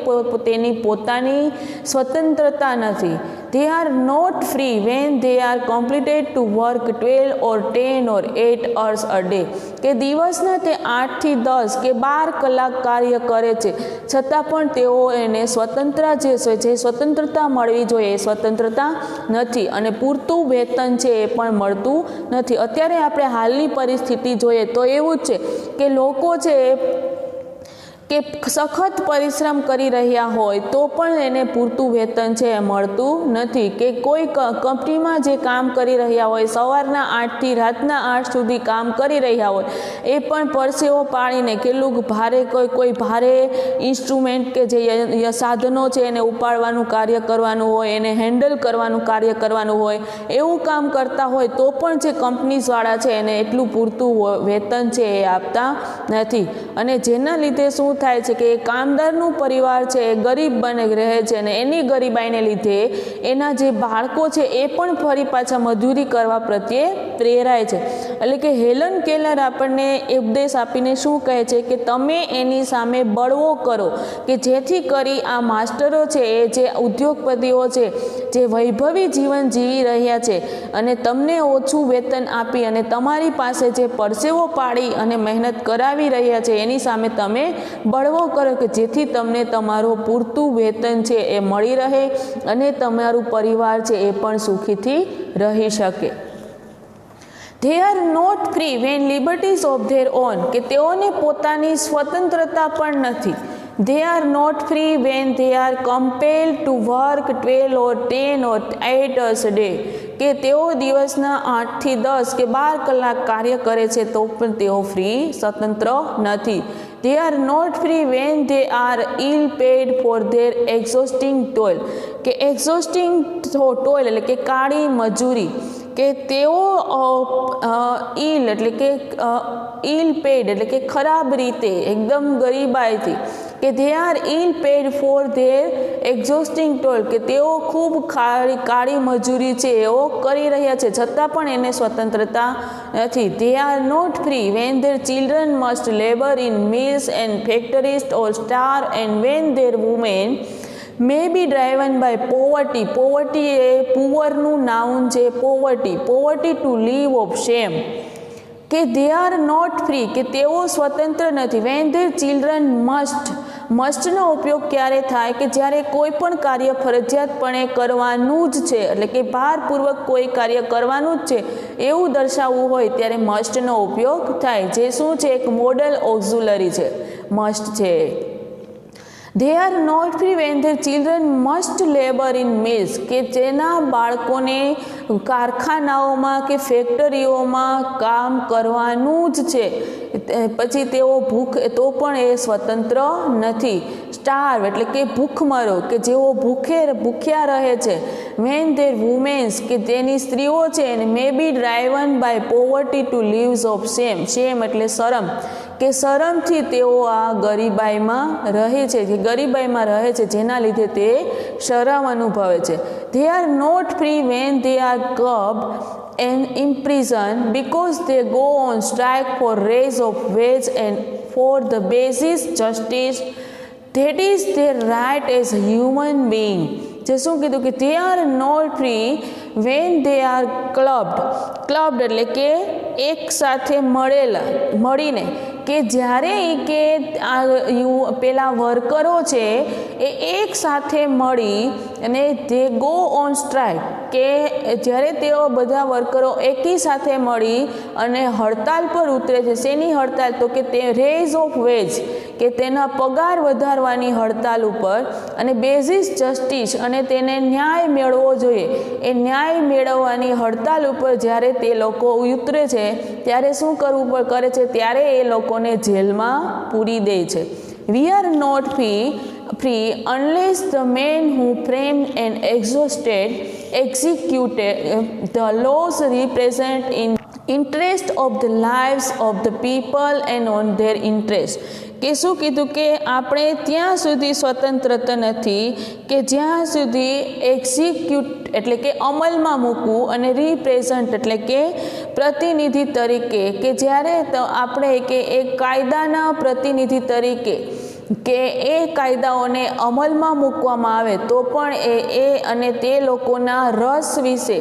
તેની પોતાની સ્વતંત્રતા નથી. They are not free when they are compelled to work 12 or 10 or 8 hours a day, કે દિવસના તે 8 થી 10 કે 12 કલાક કાર્ય કરે છે છતાં પણ તેઓ એને સ્વતંત્રતા મળવી જોઈએ એ સ્વતંત્રતા નથી અને પૂરતું વેતન છે એ પણ મળતું નથી. અત્યારે આપણે હાલની પરિસ્થિતિ જોઈએ તો એવું જ છે કે લોકો છે કે સખત પરિશ્રમ કરી રહ્યા હોય તો પણ એને પૂરતું વેતન છે એ મળતું નથી. કે કોઈ કંપનીમાં જે કામ કરી રહ્યા હોય, સવારના 8 થી રાતના 8 સુધી કામ કરી રહ્યા હોય, એ પણ પરસેવો પાડીને કેટલું ભારે કોઈ ભારે ઇન્સ્ટ્રુમેન્ટ કે જે સાધનો છે એને ઉપાડવાનું કાર્ય કરવાનું હોય, એને હેન્ડલ કરવાનું કાર્ય કરવાનું હોય, એવું કામ કરતા હોય તો પણ જે કંપનીઝવાળા છે એને એટલું પૂરતું વેતન છે એ આપતા નથી. અને જેના લીધે શું થાય છે કે કામદારનું પરિવાર છે એ ગરીબ બની રહે છે અને એની ગરીબાઈને લીધે એના જે બાળકો છે એ પણ ફરી પાછા મજૂરી કરવા પ્રત્યે પ્રેરાય છે. એટલે કે હેલન કેલર આપણને ઉપદેશ આપીને શું કહે છે કે તમે એની સામે બળવો કરો કે જેથી કરી આ માસ્ટરો છે એ જે ઉદ્યોગપતિઓ છે જે વૈભવી જીવન જીવી રહ્યા છે અને તમને ઓછું વેતન આપી અને તમારી પાસે જે પરસેવો પાડી અને મહેનત કરાવી રહ્યા છે એની સામે તમે બળવો કરો કે જેથી તમને તમારું પૂરતું વેતન છે એ મળી રહે અને તમારું પરિવાર છે એ પણ સુખીથી રહી શકે. They are not free when liberties of their own, કે તેઓને પોતાની સ્વતંત્રતા પણ નથી. They are not free when they are compelled to work 12 or 10 or 8 hours a day, કે તેઓ દિવસના 8 થી 10 કે 12 કલાક કાર્ય કરે છે તો પણ તેઓ સ્વતંત્ર નથી. They are not free when they are ill paid for their exhausting toil, કે exhausting toil એટલે કે કાળી મજૂરી, કે તેઓ ઇલ પેડ એટલે કે ખરાબ રીતે એકદમ ગરીબાઈથી, કે they are ill paid for their exhausting toil, કે તેઓ ખૂબ કાળી મજૂરી છે એઓ કરી રહ્યા છે છતાં પણ એને સ્વતંત્રતા નથી. They are not free when their children must labor in mills and factories or starve, and when their women may be driven by poverty. Poverty એ પુઅરનું નાઉન છે. Poverty to lives of shame, કે they are not free, કે તેઓ સ્વતંત્ર નથી. when their children મસ્ટનો ઉપયોગ ક્યારે થાય કે જ્યારે કોઈ પણ કાર્ય ફરજિયાતપણે કરવાનું જ છે, એટલે કે ભારપૂર્વક કોઈ કાર્ય કરવાનું જ છે એવું દર્શાવવું હોય ત્યારે મસ્ટનો ઉપયોગ થાય. જે શું છે? એક મોડલ ઓક્ઝુલરી છે, મસ્ટ છે. They are not free when their children must labour in mills, કે જેના બાળકોને કારખાનાઓમાં કે ફેક્ટરીઓમાં કામ કરવાનું જ છે, પછી તેઓ તો પણ એ સ્વતંત્ર નથી. સ્ટાર્વ એટલે કે ભૂખમરો, કે જેઓ ભૂખ્યા રહે છે. વેન ધેર વુમેન્સ, કે તેની સ્ત્રીઓ છે, may be driven by poverty to lives of shame. Shame એટલે શરમ, કે શરમથી તેઓ આ ગરીબાઈમાં રહે છે, જે ગરીબાઈમાં રહે છે જેના લીધે તે શરમ અનુભવે છે. They are not free when they are curbed and imprisoned because they go on strike for raise of wage and for the basic justice that is their right as a human being. જે શું કીધું કે they are not free when they are clubbed એટલે કે એક સાથે મળીને, કે જ્યારે કે આ પેલા વર્કરો છે એ એક સાથે મળી અને they go on strike, કે જ્યારે તેઓ બધા વર્કરો એકી સાથે મળી અને હડતાલ પર ઉતરે છે. શેની હડતાલ? તો કે તે રેઝ ઓફ વેજ, કે તેના પગાર વધારવાની હડતાલ ઉપર, અને બેઝિસ જસ્ટિસ અને તેને ન્યાય મેળવવો જોઈએ એ ન્યાય મેળવવાની હડતાલ ઉપર જ્યારે તે લોકો ઉતરે છે ત્યારે શું કરે છે? ત્યારે એ લોકોને જેલમાં પૂરી દે છે. We are not free unless the men who framed and executed the laws represent in interest of the lives of the people and on their interest. કે શું કીધું કે આપણે ત્યાં સુધી સ્વતંત્રતા નથી કે જ્યાં સુધી એક્ઝિક્યુટ એટલે કે અમલમાં મૂકવું અને રિપ્રેઝન્ટ એટલે કે પ્રતિનિધિ તરીકે, કે જ્યારે આપણે કે એક કાયદાના પ્રતિનિધિ તરીકે કે એ કાયદાઓને અમલમાં મૂકવામાં આવે તો પણ એ અને તે લોકોના રસ વિશે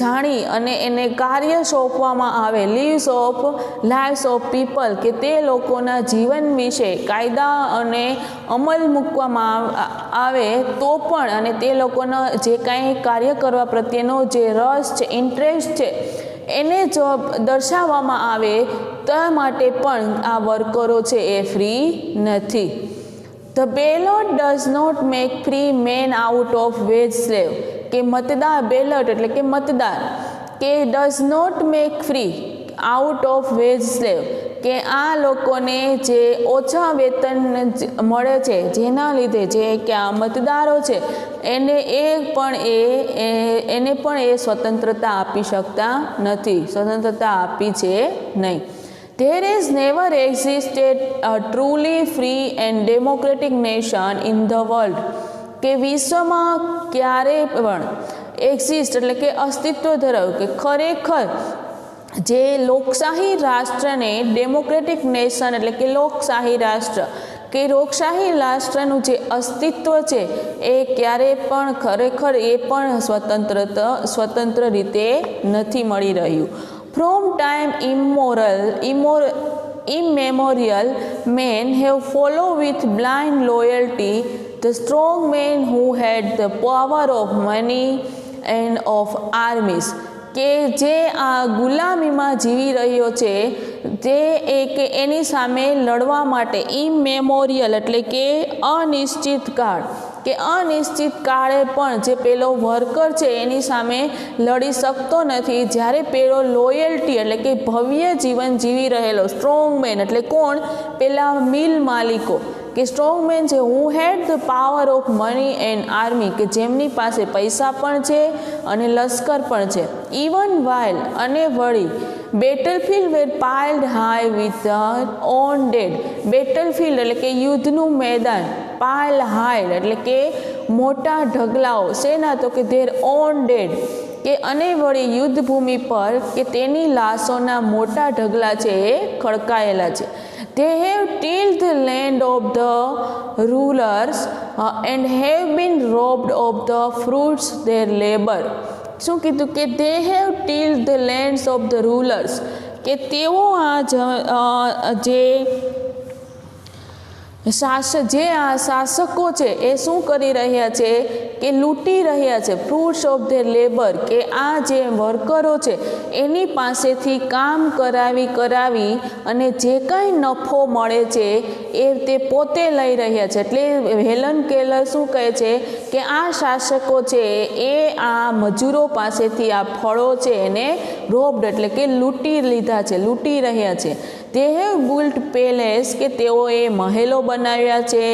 જાણી અને એને કાર્ય સોંપવામાં આવે. લાઈવ્સ ઓફ પીપલ, કે તે લોકોના જીવન વિશે કાયદા અને અમલ મૂકવામાં આવે તો પણ, અને તે લોકોના જે કાંઈ કાર્ય કરવા પ્રત્યેનો જે રસ છે, ઇન્ટરેસ્ટ છે, એને જો દર્શાવવામાં આવે તે માટે પણ આ વર્કરો છે એ ફ્રી નથી. The ballot does not make free men out of wage slave, કે બેલોટ એટલે કે મતદાર, કે does not make free out of wage slave, કે આ લોકોને જે ઓછા વેતન મળે છે જેના લીધે જે કે આ મતદારો છે એને પણ એ સ્વતંત્રતા આપી શકતા નથી, સ્વતંત્રતા આપી છે નહીં. There has never existed a truly free and democratic nation in the world, કે વિશ્વમાં ક્યારેય પણ એટલે કે અસ્તિત્વ ધરાવ્યું કે ખરેખર જે લોકશાહી રાષ્ટ્રને, ડેમોક્રેટિક નેશન એટલે કે લોકશાહી રાષ્ટ્ર, કે લોકશાહી રાષ્ટ્રનું જે અસ્તિત્વ છે એ ક્યારેય પણ ખરેખર એ પણ સ્વતંત્ર રીતે નથી મળી રહ્યું. From time immemorial, men have followed with blind loyalty the strong men who had the power of money and of armies. કે જે આ ગુલામીમાં જીવી રહ્યો છે તે એની સામે લડવા માટે ઇમેમોરિયલ એટલે કે અનિશ્ચિત કાળ, કે અનિશ્ચિત કાળે પણ જે પેલો વર્કર છે એની સામે લડી શકતો નથી, જ્યારે પેલો લોયલ્ટી એટલે કે ભવ્ય જીવન જીવી રહેલો સ્ટ્રોંગ મેન એટલે કોણ? પેલા મિલ માલિકો, કે સ્ટ્રોંગ મેન છે who had the power of money and army, કે જેમની પાસે પૈસા પણ છે અને લશ્કર પણ છે. ઇવન વાઇલ, અને વળી બેટલફિલ્ડ વેર પાઇલ્ડ હાઈ વિથ ઓન ડેડ. બેટલફિલ્ડ એટલે કે યુદ્ધનું મેદાન, પાઇલ હાઈ એટલે કે મોટા ઢગલાઓ, શેના? તો કે ધેર ઓન ડેડ, કે અને વળી યુદ્ધભૂમિ પર કે તેની લાશોના મોટા ઢગલા છે એ ખડકાયેલા છે. They have tilled the land of the rulers and have been robbed of the fruits their labor. શું કીધું કે they have tilled the lands of the rulers, કે તેઓ આ જે શાસકો છે એ શું કરી રહ્યા છે કે લૂંટી રહ્યા છે ફ્રૂટ્સ ઓફ ધેર લેબર, કે આ જે વર્કરો છે એની પાસેથી કામ કરાવી અને જે કાંઈ નફો મળે છે એ તે પોતે લઈ રહ્યા છે. એટલે હેલન કેલર શું કહે છે કે આ શાસકો છે એ આ મજૂરો પાસેથી આ ફળો છે એને રોબ્ડ એટલે કે લૂંટી લીધા છે, લૂંટી રહ્યા છે. દે હેવ બિલ્ટ પેલેસ, કે તેઓએ મહેલો બનાવ્યા છે,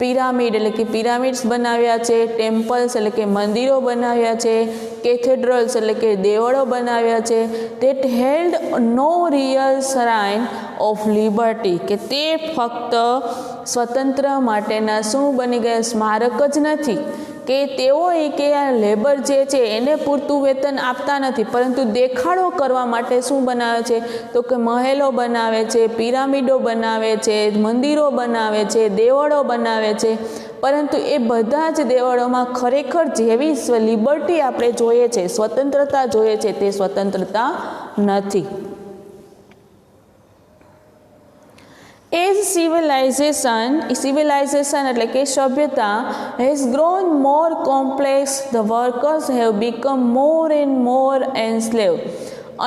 પિરામિડ એટલે કે પિરામિડ્સ બનાવ્યા છે, ટેમ્પલ્સ એટલે કે મંદિરો બનાવ્યા છે, કેથેડ્રલ્સ એટલે કે દેવળો બનાવ્યા છે. That held no real shrine of liberty, કે તે ફક્ત સ્વતંત્ર માટેના શું બની ગયા સ્મારક જ નથી, કે તેઓ કે આ લેબર જે છે એને પૂરતું વેતન આપતા નથી, પરંતુ દેખાડો કરવા માટે શું બનાવે છે તો કે મહેલો બનાવે છે, પિરામિડો બનાવે છે, મંદિરો બનાવે છે, દેવળો બનાવે છે. પરંતુ એ બધા જ દેવળોમાં ખરેખર જેવી લિબર્ટી આપણે જોઈએ છે, સ્વતંત્રતા જોઈએ છે, તે સ્વતંત્રતા નથી. એઝ સિવિલાઇઝેશન એટલે કે સભ્યતા has grown more complex, the workers have become more enslaved.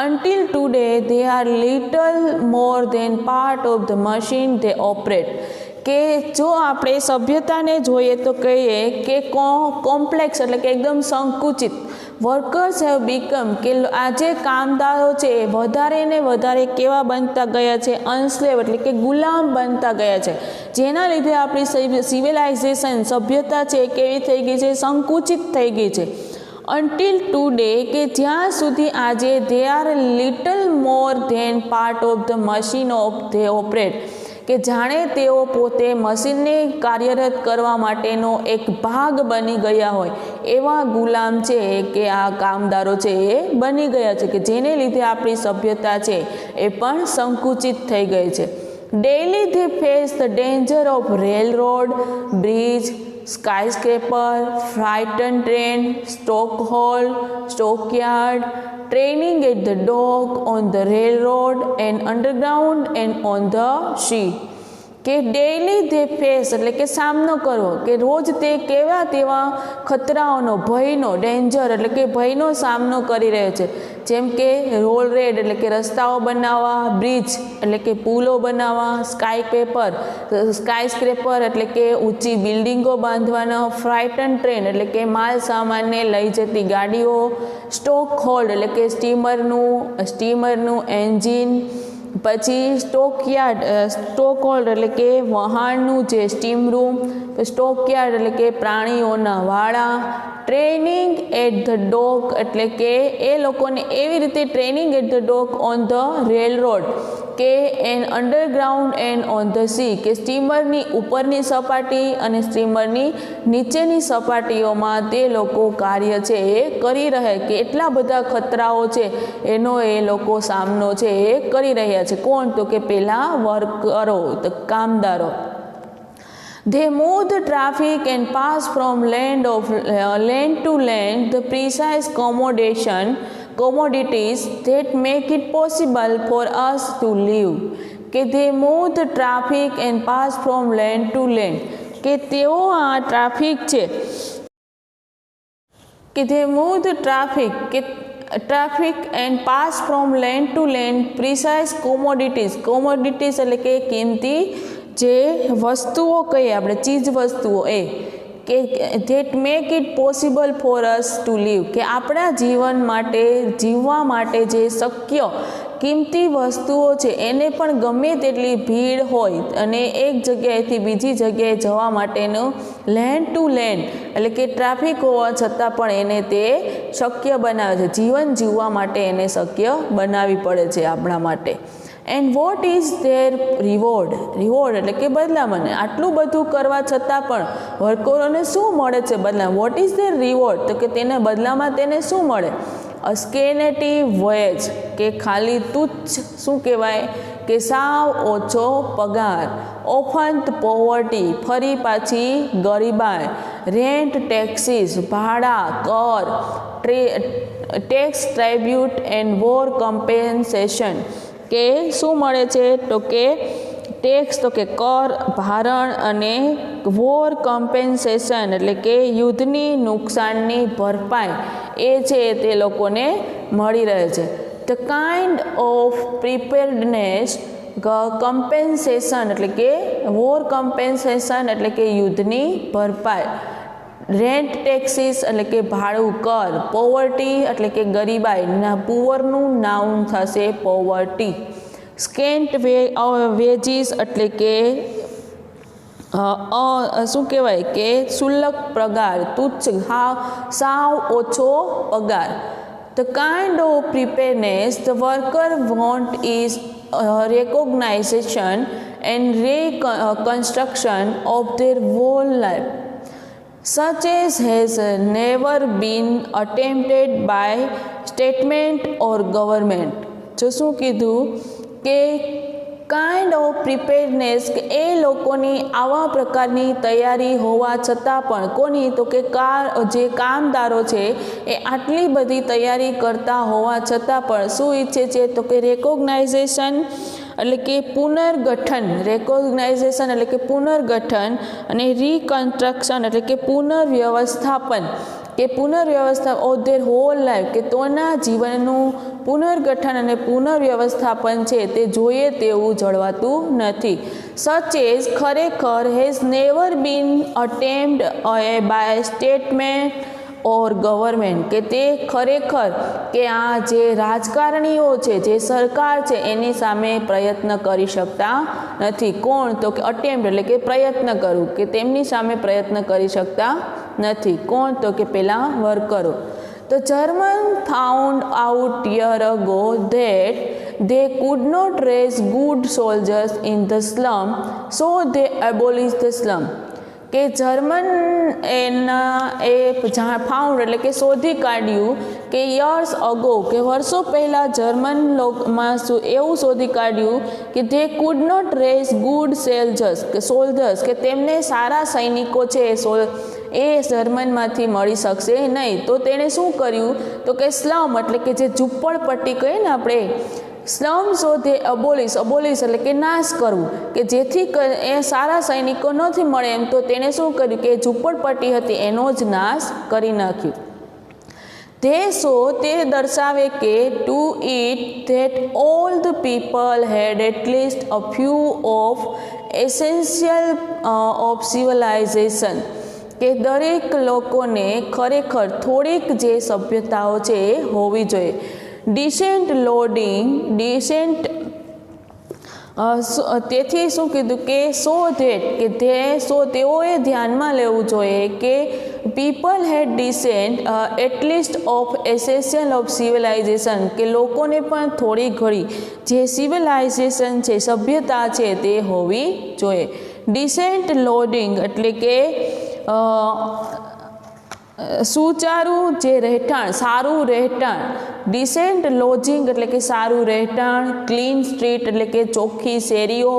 Until today they are little more than part of the machine they operate. કે જો આપણે સભ્યતાને જોઈએ તો કહીએ કે કોમ્પ્લેક્સ એટલે કે એકદમ સંકુચિત. વર્કર્સ હેવ બીકમ, કે આજે કામદારો છે એ વધારે ને વધારે કેવા બનતા ગયા છે, અનસ્લેવ એટલે કે ગુલામ બનતા ગયા છે, જેના લીધે આપણી સિવિલાઇઝેશન સભ્યતા છે કેવી થઈ ગઈ છે, સંકુચિત થઈ ગઈ છે. અન્ટિલ ટુડે, કે જ્યાં સુધી આજે they are little more than part of the machine of they operate, કે જાણે તેઓ પોતે મશીનને કાર્યરત કરવા માટેનો એક ભાગ બની ગયા હોય એવા ગુલામ છે કે આ કામદારો છે એ બની ગયા છે, કે જેને લીધે આપણી સભ્યતા છે એ પણ સંકુચિત થઈ ગઈ છે. Daily they face the danger of railroad, bridge, skyscraper, frightened train, stockyard, training at the dock, on the railroad and underground and on the sea. કે ડેઇલી ધે ફેસ એટલે કે સામનો કરવો, કે રોજ તે કેવા તેવા ખતરાઓનો, ભયનો, ડેન્જર એટલે કે ભયનો સામનો કરી રહ્યો છે. જેમ કે રોડ એટલે કે રસ્તાઓ બનાવવા, બ્રિજ એટલે કે પુલો બનાવવા, સ્કાયસ્ક્રેપર એટલે કે ઊંચી બિલ્ડિંગો બાંધવાનો, ફ્રાઇટન ટ્રેન એટલે કે માલ સામાનને લઈ જતી ગાડીઓ, સ્ટોક હોલ્ડ એટલે કે સ્ટીમરનું એન્જિન, પછી સ્ટોક હોલ્ડ એટલે કે વહાણનું જે સ્ટીમ રૂમ, સ્ટોકયાર્ડ એટલે કે પ્રાણીઓના વાળા, ટ્રેનિંગ એટ ધ ડોક એટલે કે એ લોકોને એવી રીતે training at the dock on the railroad, કે and underground and on the sea, કે સ્ટીમરની ઉપરની સપાટી અને સ્ટીમરની નીચેની સપાટીઓમાં તે લોકો કાર્ય છે એ કરી રહ્યા, કે એટલા બધા ખતરાઓ છે એનો એ લોકો સામનો છે એ કરી રહ્યા છે. કોણ તો કે પેલા વર્કરો, કામદારો. They move the traffic and pass from land to land the precise commodities that make it possible for us to live. કે they move the traffic and pass from land to land, કે તેઓ આ traffic છે, કે they move the traffic and pass from land to land precise commodities એટલે કે કિંમતી જે વસ્તુઓ કહીએ આપણે, ચીજ વસ્તુઓ એ, કે that make it possible for us to live, કે આપણા જીવવા માટે જે શક્ય કિંમતી વસ્તુઓ છે એને પણ ગમે તેટલી ભીડ હોય અને એક જગ્યાએથી બીજી જગ્યાએ જવા માટેનું લેન્ડ ટુ લેન્ડ એટલે કે ટ્રાફિક હોવા છતાં પણ એને તે શક્ય બનાવે છે, જીવન જીવવા માટે એને શક્ય બનાવવી પડે છે આપણા માટે. And what is there reward એટલે કે બદલામણ. આટલું બધું કરવા છતાં પણ વર્કરોને શું મળે છે બદલામાં? વોટ ઇઝ ધેર રિવોર્ડ, તો કે તેને બદલામાં તેને શું મળે? અસ્કેનેટિવ વેજ, કે ખાલી તુચ્છ શું કહેવાય કે સાવ ઓછો પગાર. ઓફન પોવર્ટી, ફરી પાછી ગરીબાઈ. રેન્ટ, ટેક્સીસ, ભાડા, કર, ટેક્સ, ટ્રાઇબ્યુટ એન્ડ વોર કમ્પેન્સેશન, કે શું મળે છે તો કે ટેક્સ તો કે કર, ભારણ અને વોર કમ્પેન્સેશન એટલે કે યુદ્ધની નુકસાનની ભરપાઈ એ છે તે લોકોને મળી રહે છે. The kind of preparedness compensation એટલે કે વોર કમ્પેન્સેશન એટલે કે યુદ્ધની ભરપાઈ. રેન્ટ ટેક્સીસ એટલે કે ભાડું કર. પોવર્ટી એટલે કે ગરીબાઈ, પુઅરનું નાઉન થશે પોવર્ટી. સ્કેન્ટ વેજીસ એટલે કે શું કહેવાય કે શુલ્લક પગાર, તુચ્છ સાવ ઓછો પગાર. The kind of preparedness the worker want is recognition and reconstruction of their whole life, such as has never been attempted by statement or government. જો શું કીધું કે કાઇન્ડ ઓફ પ્રિપેરનેસ કે એ લોકોની આવા પ્રકારની તૈયારી હોવા છતાં પણ કોની તો કે જે કામદારો છે એ આટલી બધી તૈયારી કરતા હોવા છતાં પણ શું ઈચ્છે છે તો કે રેકોગ્નાઇઝેશન એટલે કે પુનર્ગઠન, રેકોગ્નાઇઝેશન એટલે કે પુનર્ગઠન અને રિકન્સ્ટ્રક્શન એટલે કે પુનર્વ્યવસ્થાપન કે પુનર્વ્યવસ્થા ઓફ ધેર હોલ લાઈફ કે તોના જીવનનું પુનર્ગઠન અને પુનર્વ્યવસ્થાપન છે તે જોઈએ તેવું જળવાતું નથી. સચ એઝ ખરેખર has never been attempted by statement or government કે તે ખરેખર કે આ જે રાજકારણીઓ છે, જે સરકાર છે એની સામે પ્રયત્ન કરી શકતા નથી. કોણ તો કે અટેમ્પ્ટ એટલે કે પ્રયત્ન કરવું કે તેમની સામે પ્રયત્ન કરી શકતા નથી. કોણ તો કે પેલા વર્કરો. The German found out year ago that they could not raise good soldiers in the slum, so they abolished the slum. કે જર્મન ફાઉન્ડ એટલે કે શોધી કાઢ્યું કે યર્સ અગો કે વર્ષો પહેલાં જર્મન લોકમાં એવું શોધી કાઢ્યું કે they could not raise good soldiers કે તેમને સારા સૈનિકો છે એ જર્મનમાંથી મળી શકશે નહીં. તો તેણે શું કર્યું તો કે સ્લમ એટલે કે જે ઝૂંપડપટ્ટી કહીએ ને આપણે સ્લમ શોધે અબોલિશ એટલે કે નાશ કરવું કે જેથી એ સારા સૈનિકો નથી મળે એમ તો તેણે શું કર્યું કે ઝૂંપડપટ્ટી હતી એનો જ નાશ કરી નાખ્યું. તે દર્શાવે કે to it that all the people had at least a few of essential of civilisation કે દરેક લોકોને ખરેખર થોડીક જે સભ્યતાઓ છે એ હોવી જોઈએ. ડિસેન્ટ લોડિંગ તેથી શું કીધું કે તેઓએ ધ્યાનમાં લેવું જોઈએ કે people had decent at least of essential of civilisation કે લોકોને પણ થોડી ઘણી જે સિવિલાઇઝેશન છે, સભ્યતા છે તે હોવી જોઈએ. ડિસેન્ટ લોડિંગ એટલે કે સુચારું જે રહેઠાણ, સારું રહેઠાણ. ડિસેન્ટ લોજિંગ એટલે કે સારું રહેઠાણ. ક્લીન સ્ટ્રીટ એટલે કે ચોખ્ખી શેરીઓ.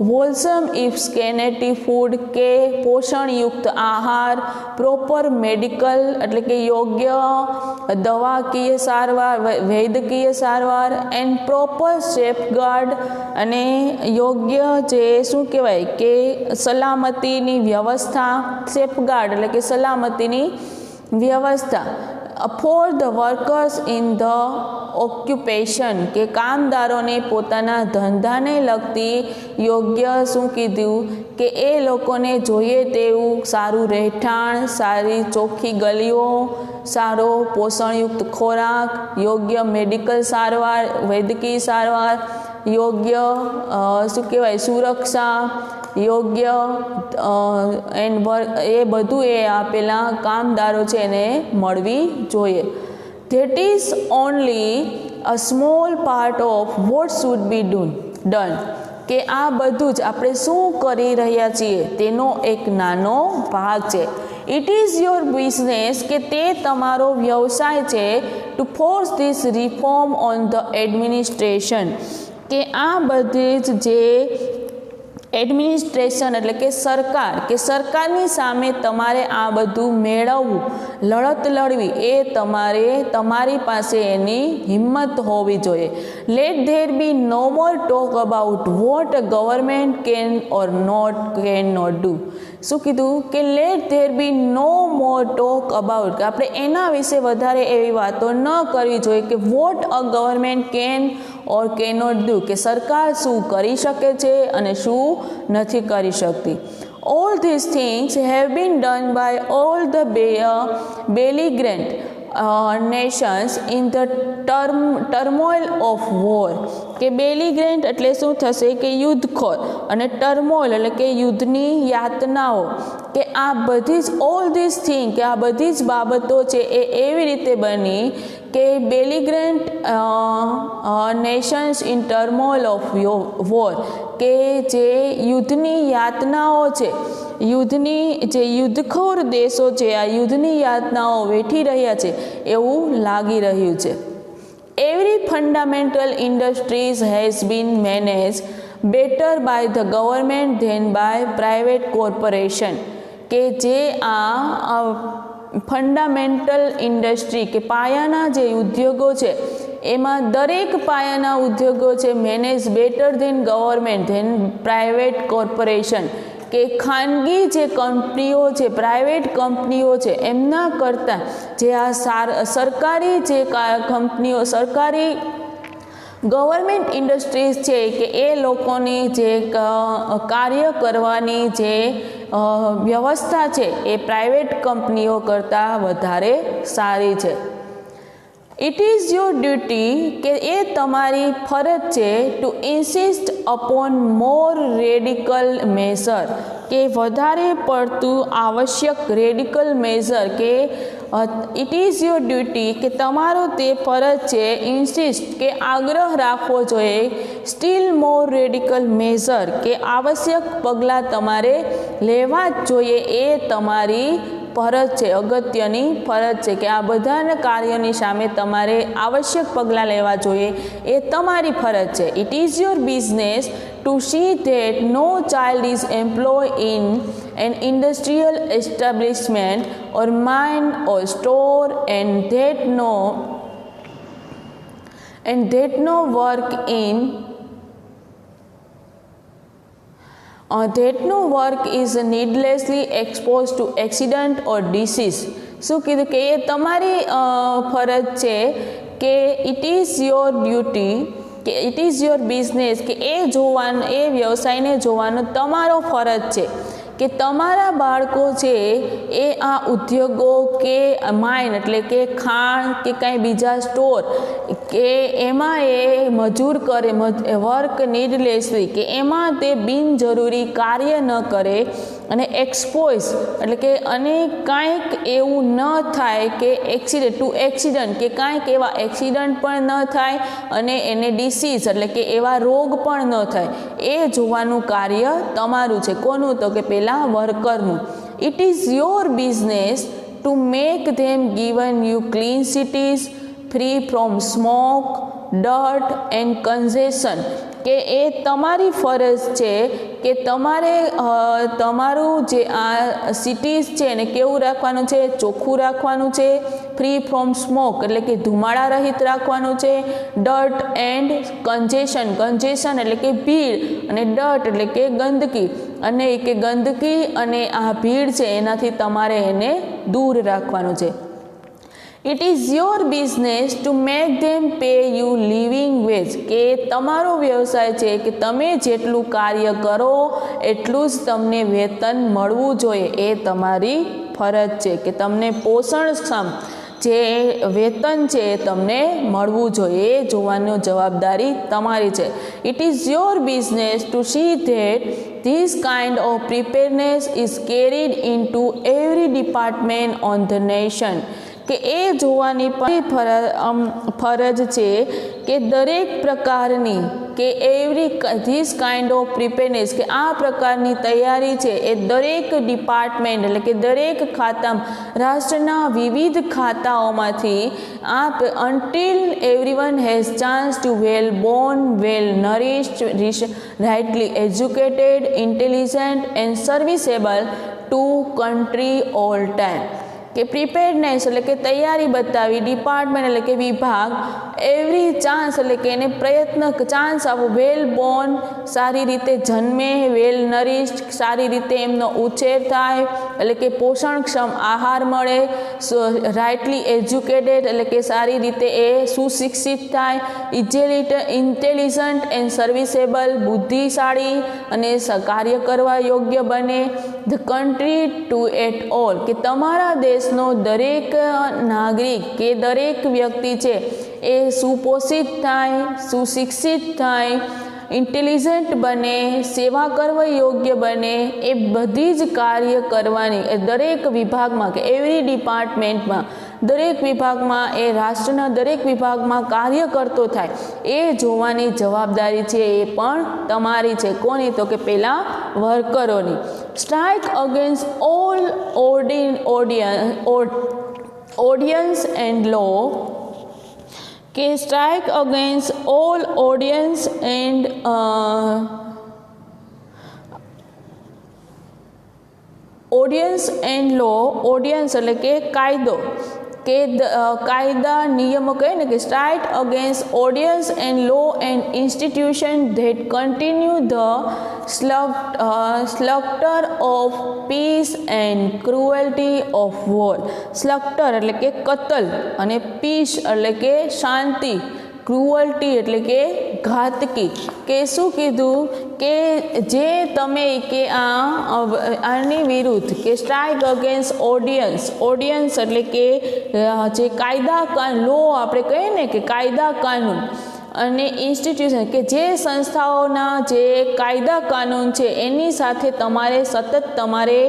હોલસમ ઇફ્સ કેનેટી ફૂડ કે પોષણયુક્ત આહાર. પ્રોપર મેડિકલ એટલે કે યોગ્ય દવાકીય સારવાર, વૈદ્યકીય સારવાર. એન્ડ પ્રોપર સેફગાર્ડ અને યોગ્ય જે શું કહેવાય કે સલામતીની વ્યવસ્થા. સેફગાર્ડ એટલે કે સલામતીની વ્યવસ્થા. For the workers in the occupation કે કામદારોને પોતાના ધંધાને લગતી યોગ્ય શું કીધું કે એ લોકોને જોઈએ તેવું સારું રહેઠાણ, સારી ચોખ્ખી ગલીઓ, સારો પોષણયુક્ત ખોરાક, યોગ્ય મેડિકલ સારવાર, વૈદ્યકીય સારવાર, યોગ્ય શું કહેવાય સુરક્ષા, યોગ્ય એ બધું એ આપેલા કામદારો છે એને મળવી જોઈએ. That is only a small part of what should be done કે આ બધું જ આપણે શું કરી રહ્યા છીએ તેનો એક નાનો ભાગ છે. ઇટ ઇઝ યોર બિઝનેસ કે તે તમારો વ્યવસાય છે two force this reform on the administration કે આ બધી જ જે એડમિનિસ્ટ્રેશન એટલે કે સરકાર, કે સરકારની સામે તમારે આ બધું મેળવવું, લડત લડવી, એ તમારી પાસે એની હિંમત હોવી જોઈએ. Let there be no more talk about what a government can or can not do. શું કીધું કે let there be no more talk about, કે આપણે એના વિશે વધારે એવી વાતો ન કરવી જોઈએ કે what a government can or cannot do, કે સરકાર શું કરી શકે છે અને શું નથી કરી શકતી. All these things have been done by all the belligerent nations in the turmoil of war. કે બેલિગ્રેન્ટ એટલે શું થશે કે યુદ્ધખોર, અને ટર્મોઇલ એટલે કે યુદ્ધની યાતનાઓ, કે આ બધી જ ઓલ ધીસ થિંગ, કે આ બધી જ બાબતો છે એ એવી રીતે બની કે belligerent nations in turmoil of war, કે જે યુદ્ધની યાતનાઓ છે, જે યુદ્ધખોર દેશો છે આ યુદ્ધની યાતનાઓ વેઠી રહ્યા છે એવું લાગી રહ્યું છે. Every fundamental industries has been managed better by the government than by private corporation. કે જે આ ફંડામેન્ટલ ઇન્ડસ્ટ્રી, કે પાયાના જે ઉદ્યોગો છે એમાં દરેક પાયાના ઉદ્યોગો છે manage better than government than private corporation, કે ખાનગી જે કંપનીઓ છે, પ્રાઇવેટ કંપનીઓ છે એમના કરતાં જે આ સરકારી જે કંપનીઓ, સરકારી ગવર્મેન્ટ ઇન્ડસ્ટ્રીઝ છે, કે એ લોકોની જે કાર્ય કરવાની જે વ્યવસ્થા છે એ પ્રાઇવેટ કંપનીઓ કરતાં વધારે સારી છે. ઇટ ઇઝ યોર ડ્યુટી, કે એ તમારી ફરજ છે ટુ ઇન્સિસ્ટ અપોન મોર રેડિકલ મેઝર, કે વધારે પડતું આવશ્યક રેડિકલ મેઝર, કે ઇટ ઇઝ યોર ડ્યુટી, કે તમારો તે ફરજ છે ઇન્સિસ્ટ, કે આગ્રહ રાખવો જોઈએ, સ્ટીલ મોર રેડિકલ મેઝર, કે આવશ્યક પગલાં તમારે લેવા જ જોઈએ, એ તમારી ફરજ છે, અગત્યની ફરજ છે, કે આ બધા કાર્યોની સામે તમારે આવશ્યક પગલાં લેવા જોઈએ, એ તમારી ફરજ છે. It is your business to see that no child is employ in an industrial establishment or mine or store and that no work in that no work is needlessly exposed to accident or disease. શું કીધું કે એ તમારી ફરજ છે, કે it is your duty, કે it is your business, કે એ જોવાનું, એ વ્યવસાયને જોવાનો તમારો ફરજ છે, કે તમારા બાળકો છે એ આ ઉદ્યોગો કે માઇન એટલે કે ખાણ કે કાંઈ બીજા સ્ટોર કે એમાં એ મજૂર કરે, વર્ક નીડલેસલી, કે એમાં તે બિનજરૂરી કાર્ય ન કરે અને એક્સપોઝ એટલે કે અને કાંઈક એવું ન થાય કે એક્સિડન્ટ કે કાંઈક એવા એક્સિડન્ટ પણ ન થાય અને એને ડિસીઝ એટલે કે એવા રોગ પણ ન થાય, એ જોવાનું કાર્ય તમારું છે. કોનું? તો કે પેલા વર્કરનું. It is your business to make them given you clean cities free from smoke, dirt and congestion, કે એ તમારી ફરજ છે કે તમારે તમારું જે આ સિટીઝ છે એને કેવું રાખવાનું છે? ચોખ્ખું રાખવાનું છે. ફ્રી ફ્રોમ સ્મોક એટલે કે ધુમાડા રહિત રાખવાનું છે. ડર્ટ એન્ડ કન્જેશન એટલે કે ભીડ, અને ડર્ટ એટલે કે ગંદકી, અને કે ગંદકી અને આ ભીડ છે એનાથી તમારે એને દૂર રાખવાનું છે. It is your business to make them pay you living veg, કે તમારો વ્યવસાય છે કે તમે જેટલું કાર્ય કરો એટલું જ તમને વેતન મળવું જોઈએ, એ તમારી ફરજ છે, કે તમને પોષણક્ષમ જે વેતન છે એ તમને મળવું જોઈએ, એ જોવાની જવાબદારી તમારી છે. It is your business to see that this kind of preparedness is carried in to every department on the nation, કે એ જોવાની ફરજ છે કે દરેક પ્રકારની કે ધીસ કાઇન્ડ ઓફ પ્રિપેરનેસ કે આ પ્રકારની તૈયારી છે એ દરેક ડિપાર્ટમેન્ટ એટલે કે દરેક રાષ્ટ્રના વિવિધ ખાતાઓમાંથી until everyone has chance to well born, well nourished, rightly educated, intelligent and serviceable to country all time. કે પ્રિપેરનેસ એટલે કે તૈયારી બતાવી, ડિપાર્ટમેન્ટ એટલે કે વિભાગ, એવરી ચાન્સ એટલે કે એને પ્રયત્ન ચાન્સ આપવો, વેલ બોર્ન સારી રીતે જન્મે, વેલ નરિશ્ડ સારી રીતે એમનો ઉછેર થાય એટલે કે પોષણક્ષમ આહાર મળે, રાઇટલી એજ્યુકેટેડ એટલે કે સારી રીતે એ સુશિક્ષિત થાય, ઇન્ટેલિજન્ટ એન્ડ સર્વિસેબલ બુદ્ધિશાળી અને કાર્ય કરવા યોગ્ય બને, the country to at all કે તમારા દેશ નો દરેક નાગરિક કે દરેક વ્યક્તિ છે એ સુપોષિત થાય, સુશિક્ષિત થાય, ઇન્ટેલિજન્ટ બને, સેવા કરવા યોગ્ય બને, એ બધી જ કાર્ય કરવાની દરેક વિભાગમાં કે એવરી ડિપાર્ટમેન્ટમાં દરેક વિભાગમાં એ રાષ્ટ્રના દરેક વિભાગમાં કાર્ય કરતો થાય એ જોવાની જવાબદારી છે એ પણ તમારી છે. કોની? તો કે પેલા વર્કરોની. Strike against all ordinance and law કે strike against all ordinance and ordinance and law, ordinance એટલે કે કાયદો કે કાયદા નિયમો કહે ને કે strike against ordinance and law and institution that continue the slaughter of peace and cruelty of war. Slaughter એટલે કે કતલ અને પીસ એટલે કે શાંતિ, ક્રુઅલ્ટી એટલે કે ઘાતકી. કે શું કીધું કે જે તમે કે આની વિરુદ્ધ કે સ્ટ્રાઇક અગેન્સ્ટ ઓર્ડિનન્સ એટલે કે જે કાયદા લો આપણે કહીએ ને કે કાયદા કાનૂન અને ઇન્સ્ટિટ્યુશન કે જે સંસ્થાઓના જે કાયદા કાનૂન છે એની સાથે તમારે સતત તમારે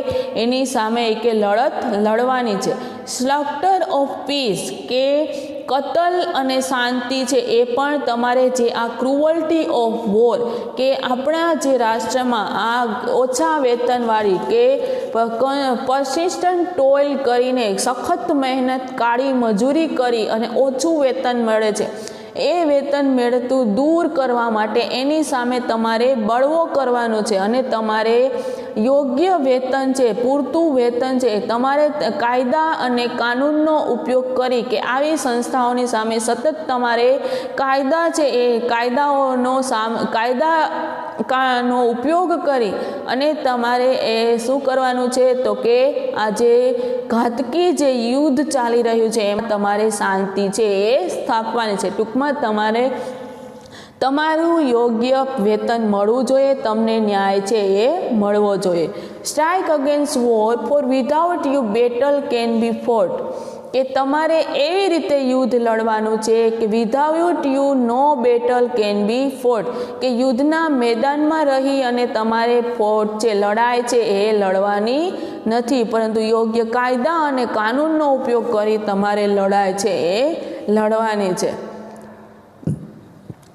એની સામે કે લડવાની છે. સ્લક્ટર ઓફ પીસ કે કતલ અને શાંતિ છે એ પણ તમારે જે આ ક્રુઅલ્ટી ઓફ વોર કે આપણા જે રાષ્ટ્રમાં આ ઓછા વેતનવાળી કે પરસિસ્ટન્ટ ટોઇલ કરીને સખત મહેનત કાળી મજૂરી કરી અને ઓછું વેતન મળે છે એ વેતન મેળવતું દૂર કરવા માટે એની સામે તમારે બળવો કરવાનો છે અને તમારે યોગ્ય વેતન છે, પૂરતું વેતન છે, તમારે કાયદા અને કાનૂનનો ઉપયોગ કરી કે આવી સંસ્થાઓની સામે સતત તમારે કાયદા છે એ કાયદાનો ઉપયોગ કરી અને તમારે એ શું કરવાનું છે તો કે આ જે ઘાતકી જે યુદ્ધ ચાલી રહ્યું છે એમાં તમારે શાંતિ છે એ સ્થાપવાની છે. ટૂંકમાં તમારે તમારું યોગ્ય વેતન મળવું જોઈએ, તમને ન્યાય છે એ મળવો જોઈએ. Strike against war for without you battle can be fought કે તમારે એવી રીતે યુદ્ધ લડવાનું છે કે without you no battle can be fought કે યુદ્ધના મેદાનમાં રહી અને તમારે ફોટ છે લડાઈ છે એ લડવાની નથી, પરંતુ યોગ્ય કાયદા અને કાનૂનનો ઉપયોગ કરી તમારે લડાઈ છે એ લડવાની છે.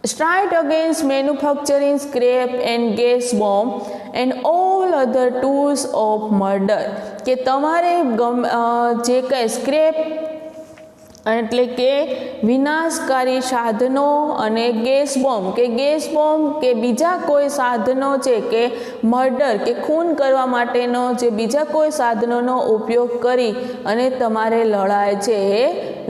Strike against manufacturing scrap and gas bomb and all other tools of murder કે તમારે જે કંઈ સ્ક્રેપ એટલે કે વિનાશકારી સાધનો અને ગેસ બોમ્બ કે બીજા કોઈ સાધનો છે કે મર્ડર કે ખૂન કરવા માટેનો જે બીજા કોઈ સાધનોનો ઉપયોગ કરી અને તમારે લડાઈ છે એ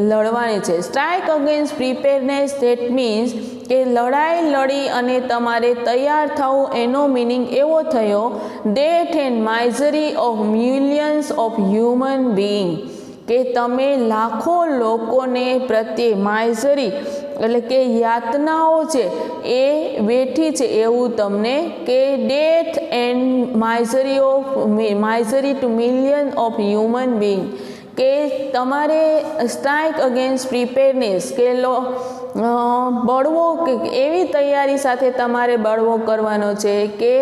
લડવાની છે. Strike against preparedness that means કે લડાઈ લડી અને તમારે તૈયાર થવું એનો મિનિંગ એવો થયો death and misery of millions of human being કે તમે લાખો લોકોને પ્રત્યે માઇઝરી એટલે કે યાતનાઓ છે એ વેઠી છે એવું તમને કે death and misery to million of human being કે તમારે સ્ટ્રાઇક અગેન્સ્ટ પ્રિપેરનેસ કે બળવો કે એવી તૈયારી સાથે તમારે બળવો કરવાનો છે કે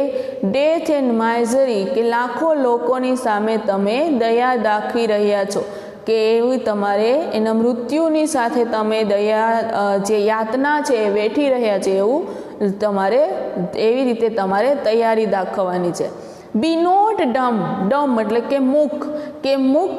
ડેથ એન્ડ માઇઝરી કે લાખો લોકોની સામે તમે દયા દાખવી રહ્યા છો કે એવી તમારે એના મૃત્યુની સાથે તમે દયા જે યાતના છે એ વેઠી રહ્યા છે એવું તમારે એવી રીતે તમારે તૈયારી દાખવવાની છે. બી નોટ ડમ. ડમ એટલે કે મૂક, કે મૂક.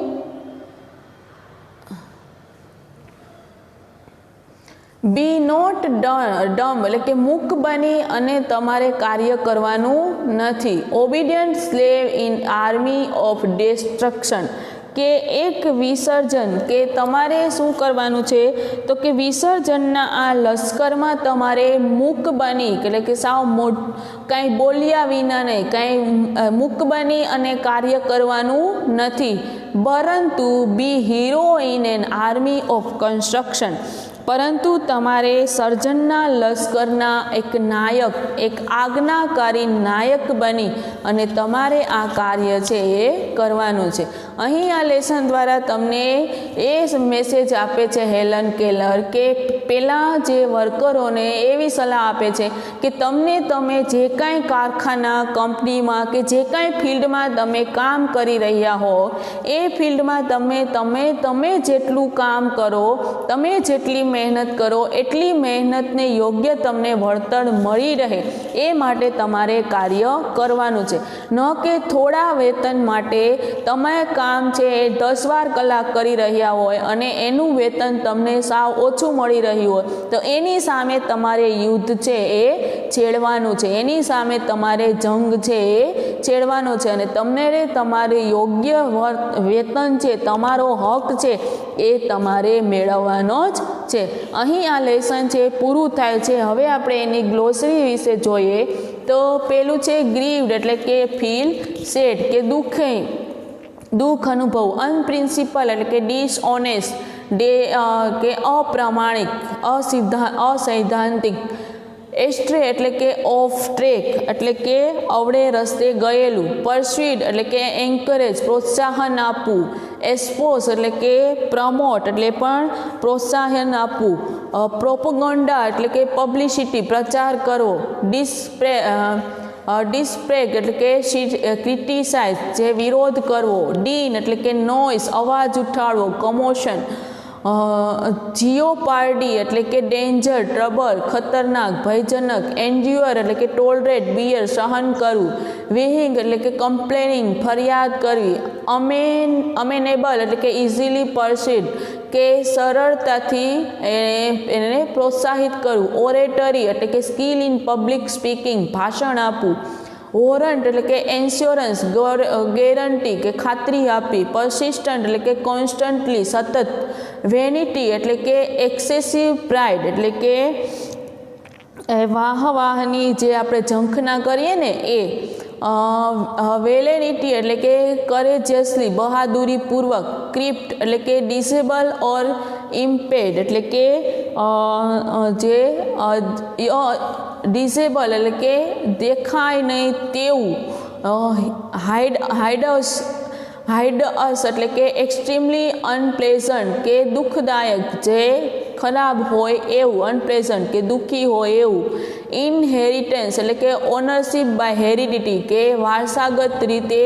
બી નોટ ડમ એટલે કે મૂક બની અને તમારે કાર્ય કરવાનું નથી. Obedient slave in army of destruction, કે એક વિસર્જન, કે તમારે શું કરવાનું છે તો કે વિસર્જનના આ લશ્કરમાં તમારે મૂક બની એટલે કે સાવ કાંઈ બોલ્યા વિના નહીં, કાંઈ મૂક બની અને કાર્ય કરવાનું નથી. પરંતુ be hero in an army of construction, પરંતુ તમારે સર્જનના લશ્કરના એક નાયક, એક આજ્ઞાકારી નાયક બની અને તમારે આ કાર્ય છે એ કરવાનું છે. અહીં આ લેસન દ્વારા તમને એ મેસેજ આપે છે હેલન કેલર, કે પેલા જે વર્કરોને એવી સલાહ આપે છે કે તમે જે કાંઈ કારખાના, કંપનીમાં કે જે કાંઈ ફિલ્ડમાં તમે કામ કરી રહ્યા હો એ ફિલ્ડમાં તમે જેટલું કામ કરો, તમે જેટલી મહેનત કરો એટલી મહેનતને યોગ્ય તમને વળતર મળી રહે એ માટે તમારે કાર્ય કરવાનું છે. ન કે થોડા વેતન માટે તમે કામ છે એ 10 કલાક કરી રહ્યા હોય અને એનું વેતન તમને સાવ ઓછું મળી રહ્યું હોય તો એની સામે તમારે યુદ્ધ છે એ છેડવાનું છે, એની સામે તમારે જંગ છે એ છેડવાનો છે અને તમને તમારે યોગ્ય વેતન છે, તમારો હક છે એ તમારે મેળવવાનો જ છે. અહીં આ લેસન છે પૂરું થાય છે. હવે આપણે એની ગ્લોસરી વિશે જોઈએ તો પેલું છે ગ્રીવ્ડ એટલે કે ફીલ સેડ, કે દુઃખ અનુભવ. અનપ્રિન્સિપલ એટલે કે ડિસઓનેસ્ટ, કે અપ્રામાણિક, અસૈદ્ધાંતિક. એસ્ટ્રે એટલે કે ઓફ ટ્રેક એટલે કે અવળે રસ્તે ગયેલું. પરસ્યુડ એટલે કે એન્કરેજ, પ્રોત્સાહન આપવું. એસ્પોઝ એટલે કે પ્રમોટ એટલે પણ પ્રોત્સાહન આપવું. પ્રોપગન્ડા એટલે કે પબ્લિસિટી, પ્રચાર કરવો. ડિસ્પ્રેગ એટલે કે ક્રિટિસાઇઝ, જે વિરોધ કરવો. ડીન એટલે કે નોઇસ, અવાજ ઉઠાડવો, કમોશન. જીઓપાર્ડી એટલે કે ડેન્જર, ટ્રબલ, ખતરનાક, ભયજનક. એન્ડ્યુઅર એટલે કે ટોલરેટ, બિયર, સહન કરવું. વેહિંગ એટલે કે કમ્પ્લેનિંગ, ફરિયાદ કરવી. અમેનેબલ એટલે કે ઇઝીલી પરસીડ, કે સરળતાથી એને પ્રોત્સાહિત કરવું. ઓરેટરી એટલે કે સ્કિલ ઇન પબ્લિક સ્પીકિંગ, ભાષણ આપવું. વોરંટ એટલે કે એન્શ્યોરન્સ, ગેરંટી કે ખાતરી આપવી. પરસિસ્ટન્ટ એટલે કે કોન્સ્ટન્ટલી, સતત. વેનિટી એટલે કે એક્સેસિવ પ્રાઇડ એટલે કે વાહની જે આપણે ઝંખના કરીએ ને એ. વેલેનિટી એટલે કે કરેજિયસલી, બહાદુરીપૂર્વક. ક્રિપ્ટ એટલે કે ડિસેબલ ઓર ઇમ્પેડ એટલે કે જે ડિસેબલ એટલે કે દેખાય નહીં તેવું. હાઇડઅસ એટલે કે એક્સ્ટ્રીમલી અનપ્લેઝન્ટ, કે દુઃખદાયક, જે ખરાબ હોય એવું. અનપ્લેઝન્ટ કે દુઃખી હોય એવું. ઇનહેરિટન્સ એટલે કે ઓનરશિપ બાય હેરિડિટી, કે વારસાગત રીતે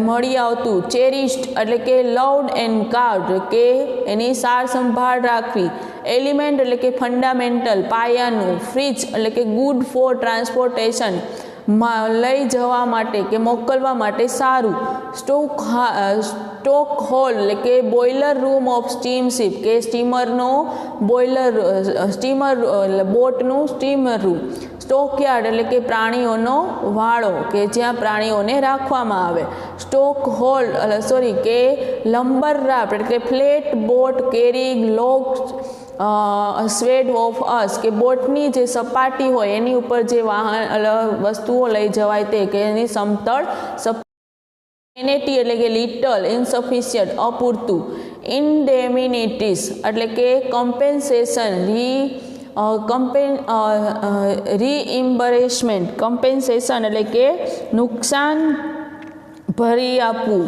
મળી આવતું. ચેરિસ્ડ એટલે કે લવ્ડ એન્ડ કાર્ડ, કે એની સાર સંભાળ રાખવી. એલિમેન્ટ એટલે કે ફંડામેન્ટલ, પાયાનું. ફ્રીજ એટલે કે ગુડ ફોર ટ્રાન્સપોર્ટેશન, લઈ જવા માટે કે મોકલવા માટે સારું. સ્ટોક હોલ એટલે કે બોઇલર રૂમ ઓફ સ્ટીમશીપ, કે સ્ટીમરનો બોઇલર, બોટનું સ્ટીમર રૂમ. સ્ટોકયાર્ડ એટલે કે પ્રાણીઓનો વાળો, કે જ્યાં પ્રાણીઓને રાખવામાં આવે. સ્ટોક હોલ્ડ કે લંબર રાફ્ટ એટલે કે flat boat carrying logs swayed of us, કે બોટની જે સપાટી હોય એની ઉપર જે વસ્તુઓ લઈ જવાય તે, કે એની સમતળ. ઇનેટી એટલે કે લિટલ, ઇન્સફિશિયન્ટ અપૂરતું. ઇન્ડેમિનિટીસ એટલે કે કમ્પેન્સેશન, રીઇમ્બર્સમેન્ટ. કમ્પેન્સેશન એટલે કે નુકસાન ભરી આપવું.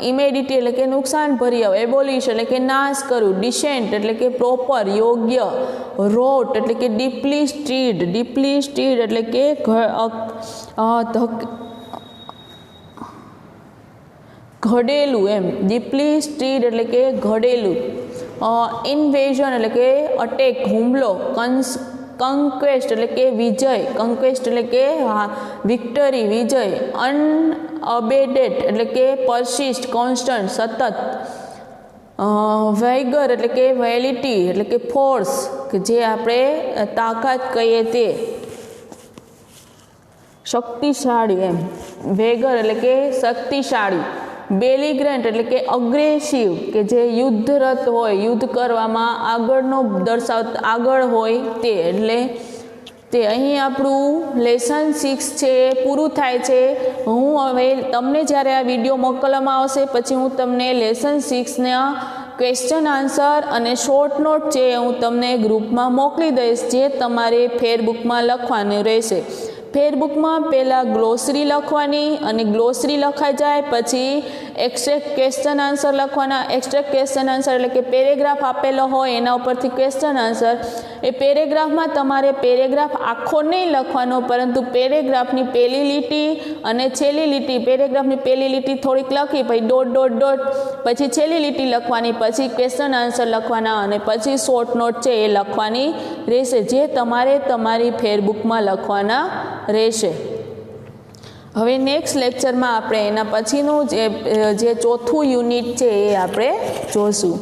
ઇમેડિટી એટલે કે નુકસાન ભરી આપવું. એબોલિશ એટલે કે નાશ કરવું. ડિસેન્ટ એટલે કે પ્રોપર, યોગ્ય. રોટ એટલે કે ડીપલી સ્ટીડ એટલે કે ઘડેલું એમ. ડીપલી સ્ટીડ એટલે કે ઘડેલું. ઇન્વેઝન એટલે કે અટેક, હુમલો. કંક્વેસ્ટ એટલે કે વિજય, કંક્વેસ્ટ એટલે કે વિક્ટરી, વિજય, અનઅબેટેડ એટલે કે પરસિસ્ટ, કોન્સ્ટન્ટ, સતત, વાઇગર એટલે કે વેલિટી એટલે કે ફોર્સ, કે જે આપણે તાકાત કહીએ તે, શક્તિશાળી એમ, વેગર એટલે કે શક્તિશાળી, બેલિગ્રન્ટ એટલે કે અગ્રેસિવ, કે જે યુદ્ધરત હોય, યુદ્ધ કરવામાં આગળ હોય તે, એટલે તે અહીં આપણું લેસન 6 છે એ પૂરું થાય છે. હું હવે તમને જ્યારે આ વિડીયો મોકલવામાં આવશે પછી હું તમને લેસન 6ના ક્વેશ્ચન આન્સર અને શોર્ટ નોટ છે હું તમને ગ્રુપમાં મોકલી દઈશ, જે તમારે ફેરબુકમાં લખવાનું રહેશે. ફેરબુકમાં પહેલાં ગ્લોસરી લખવાની, અને ગ્લોસરી લખાઈ જાય પછી એક્સ્ટ્રેક્ટ ક્વેશ્ચન આન્સર લખવાના. એક્સ્ટ્રેક્ટ ક્વેશ્ચન આન્સર એટલે કે પેરેગ્રાફ આપેલો હોય એના ઉપરથી ક્વેશ્ચન આન્સર. એ પેરેગ્રાફમાં તમારે પેરેગ્રાફ આખો નહીં લખવાનો, પરંતુ પેરેગ્રાફની પહેલી લીટી અને છેલ્લી લીટી, પેરેગ્રાફની પહેલી લીટી થોડીક લખી, પછી ડોટ ડોટ ડોટ, પછી છેલ્લી લીટી લખવાની, પછી ક્વેશ્ચન આન્સર લખવાના, અને પછી શોર્ટ નોટ છે એ લખવાની રહેશે, જે તમારે તમારી ફેરબુકમાં લખવાના રહેશે. હવે નેક્સ્ટ લેક્ચરમાં આપણે એના પછીનું જે ચોથું યુનિટ છે એ આપણે જોશું.